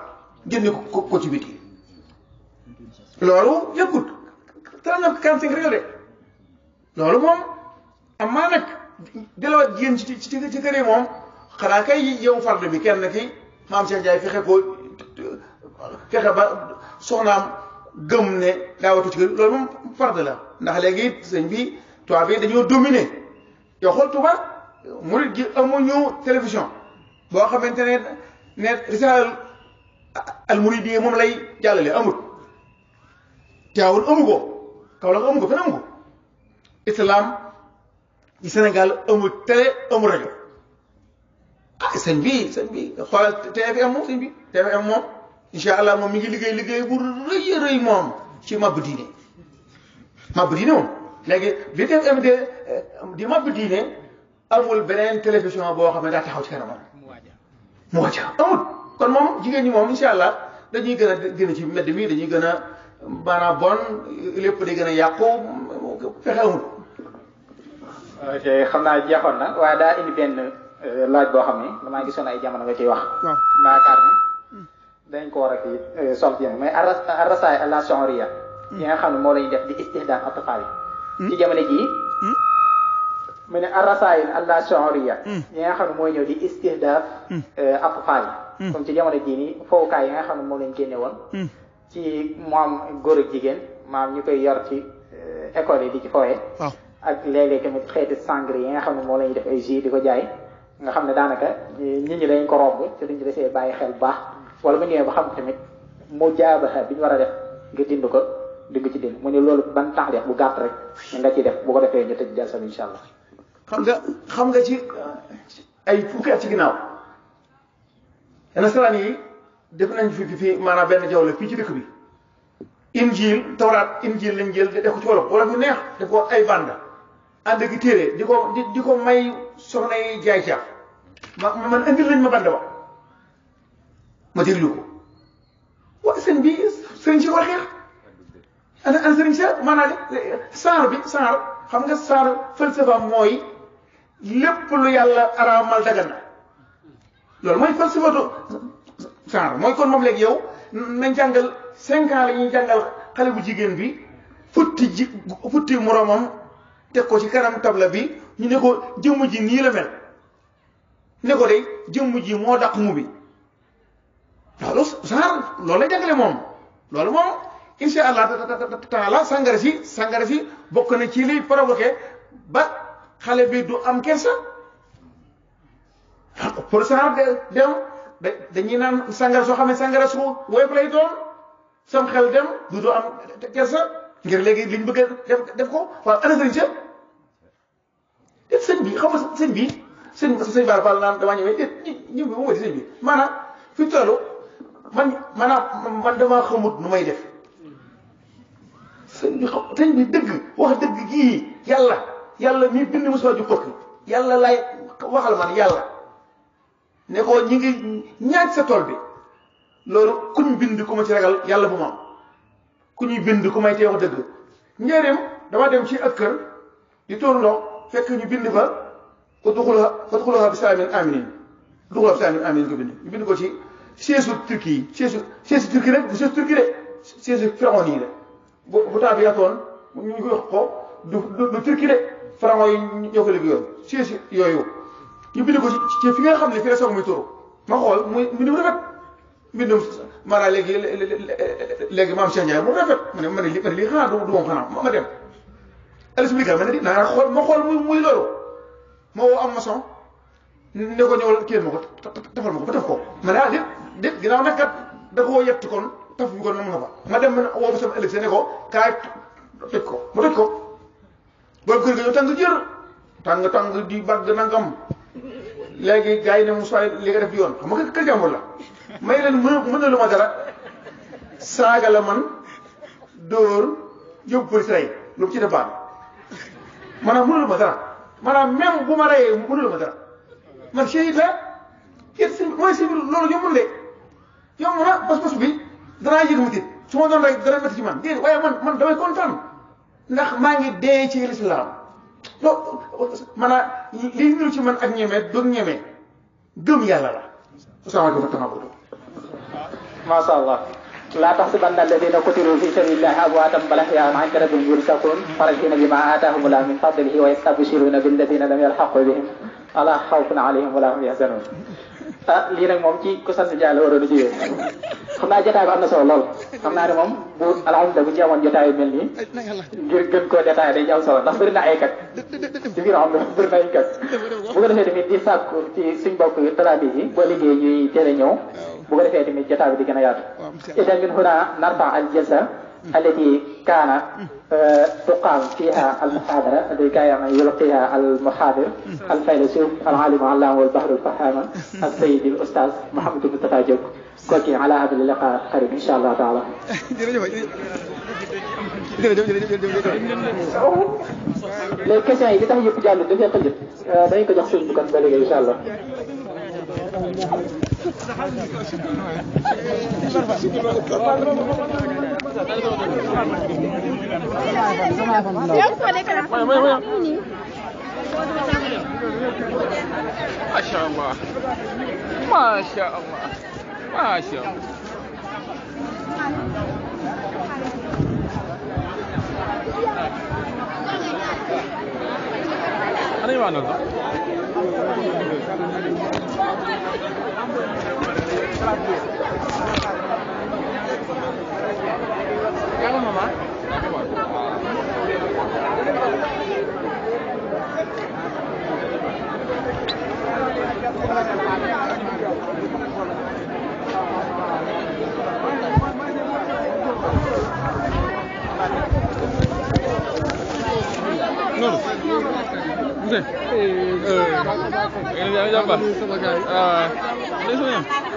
[SPEAKER 1] génne ko ci biti loolu yëkkut 39-45 rek de loolu moom amaa nag delluwaat jigéen ci kër yi moom xanaa kay yow farde bi kenn ki maam Cheikh Ndiaye fexe ba soxnaam gëm ne daawatu ci kër loolu moom farde la ndax léegi sëñ bi tubaab bi dañoo dominer yow xool tubaab murid gi amuñu télévision boo xamante ne risaal al muridi moom lay jàllale amul Tiwaawan amu ko Kaolack amu ko fenn amu ko islam ci Sénégal amul télé amul rajo ah sëñ bi xoolal TFM moom sëñ bi TFM moom incha allah moom mi ngi liggéey bu rëy moom ci mabbu diine moom léegi bi TFM di mabbu diine amul beneen télévision boo xam ne daa taxaw ci kanamam mu wàcc amul kon moom jigéen ñi moom incha allah dañuy gën a ci mbedd mi dañuy gën a maanaam bon lépp di gën a yàqu fexe amul.
[SPEAKER 2] ok xam naa jeexoon na waaye daa indi benn laaj boo xam ne damaa gisoon ay jamono nga ciy wax. waaw yaakaar ne dañ ko war a kii sol ci mais arrasaay àla shonriya yi nga xam ne moo lañuy def di istihdaaf atfaal yi ci jamono jii mu ne arrasaay àla shonriya yi nga xam ne mooy ñëw di istihdaaf atfaal yi comme ci jamono jii nii fowukaay yi nga xam ne moo lañ génne woon ci moom góor ak jigéen maam ñu koy yor ci école yi di ci fowee ak léeg-léeg tamit xeeti sangre yi nga xam ne moo lañuy def ay jus di ko jaay nga xam ne daanaka nit ñi dañ ko romb te duñ ci desee bàyyi xel bu baax wala bu ñëwee ba xam tamit mu jaabaxa bi ñu war a def nga dind ko di nga ci dind mu ne loolu ban temps def bu gàtt rek nga ci def bu ko defee ñu tëj jalsa bi incha allah.
[SPEAKER 1] xam nga ci ay fukki at ci ginnaaw nasaraan yi def nañ fi maanaam benn jaww fii ci dëkk bi injil tawraat injil lañ jël def ko ci wolof wala fu neex def ko ay bande ànd ak téere di ko may soxna yi jaay caaf man indil lañ ma bande ba ma déglu ko waaye sëñ bi sëriñ si war xeex ana sëriñ si maanaam saar xam nga saar falsafa mooy lépp lu yàlla araamal dagan na loolu mooy falsafatu saar mooy kon moom léegi yow nañ jàngal 5 ans la ñuy jàngal xale bu jigéen bi futti moroomam teg ko ci kanam tabla bi ñu ne ko jëmm ji nii la mel ne ko de jëmm ji moo dàq mu bi loolu saar loolu lay jàngale moom loolu moom insha allah taala sàngara si bokk na ci liy provoqué ba xale bi du am kersa pour ça dem dañuy naan sangara soo xam ne sangara su woyof lay doon sam xel dem du doo am kersa ngir léegi liñ bëgg a def ko waaw ana sëriñ ca déet sëñ bi xam nga sëñ bi sëñ Bara Fall naan damaa ñëwee déet ñi bu ma di sëñ bi maanaam fi tollu man damaa xamut nu may def sëñ bi dëgg wax dëgg gii yàlla mi bind mosuma ju kokki yàlla lay waxal man yàlla ne ko ñi ngi ñaaj sa tool bi loolu ku ñu bind ku ma ci ragal yàlla bu ma am ku ñuy bind ku may tee wax dëgg njëriñ dama dem ci ak kër di tóor ndox fekk ñu bind fa udxuluha bi salaamin aminin udxuluha bi salaamin aminin ko bind ñu bind ko ci siège Turquie yi siège Turquie rek du siège Turquie de siège pharaon yi de bu temps bi yàtoon ñu koy wax ko du Turquie de pharaon yi ñoo ko liggéeyoon siège yooyu ñu bind ko ci fi nga xam ne fi la soog muy turu ma xool muy mbindum rafet mbindum maanaam léegi maam Cheikh Ndiaye mu rafet ma ne lii xanaa du moom xanaa ma dem expliqué ma ne di naa xool ma xool muy loolu ma woo am maçon ne ko ñëwal kii ma ko tafal ma ko ba taf ko ma ne déet ginnaaw nag kat da koo yett kon taf bi kon nga fa ma dem ma woo ba sama ëllëg ne ko kaay toj ko ma toj ko boobu kër ga ñoo tàng jër tàng di bagg nangam léegi gars yi ne Moussa li nga def di yoon xam nga kër jàmbur la may leen mënalu ma dara saaga la man dóor yóbbu police rey lu mu ci def baax maanaam mënalu ma dara maanaam même bu ma reyee mënalu ma dara man shahid la yéen si mooy si loolu yombul de yomb na bas bi danaa yëg mutit su ma doon rey dana métti ci man déedéet waaye man damay kontaan ndax maa ngi dee ci lislaam loolu maanaam li ñu ci man ak ñeme doog ñeme gëm yàlla la asalaamaaleykum wa rahmatulah.
[SPEAKER 2] macha allah. laa taxsibanna alladina qutilu fi sabilillahi amwaatan bal ahyaa'un 'inda rabbihim yurzaquun farihina bima aataahumullahu min fadlihi wa yastabshiruna billadina lam yalhaqu bihim alaa xawfun alayhim wala hum yahzanun. lii nag moom ci ku sant Ndiaye la waroon a jiwee xam naa jotaay bi am na solo lool xam naa ne moom bu alhamdulilah bu ñu amoon jotaay yu mel nii ngir gën koo jotaay day am solo ndax bëri na ay kat ci biir xam ne bëri na ay kat bu ko defee tamit di sàkku ci suñ mbokk talabi yi boo liggéey ñuy teel a ñëw bu ko defee tamit jotaay bi di gën a yaatu idan min huna narfa al jalsa التي كان تقام فيها المحاضرة التي كان يلقيها المحاضر الفيلسوف العالم العلامة والبحر الفحامة السيد الأستاذ محمد مصطفى جوك كوكي على هذا اللقاء قريب إن شاء الله تعالى. les questions yi li tax yëpp jàll dafay xëjët dañ ko jox suñ bu kan ba léegi incha allah.
[SPEAKER 6] ما شاء الله ما شاء الله أنا ما نظر يا ماما Nur. Ini. Ini apa? Ini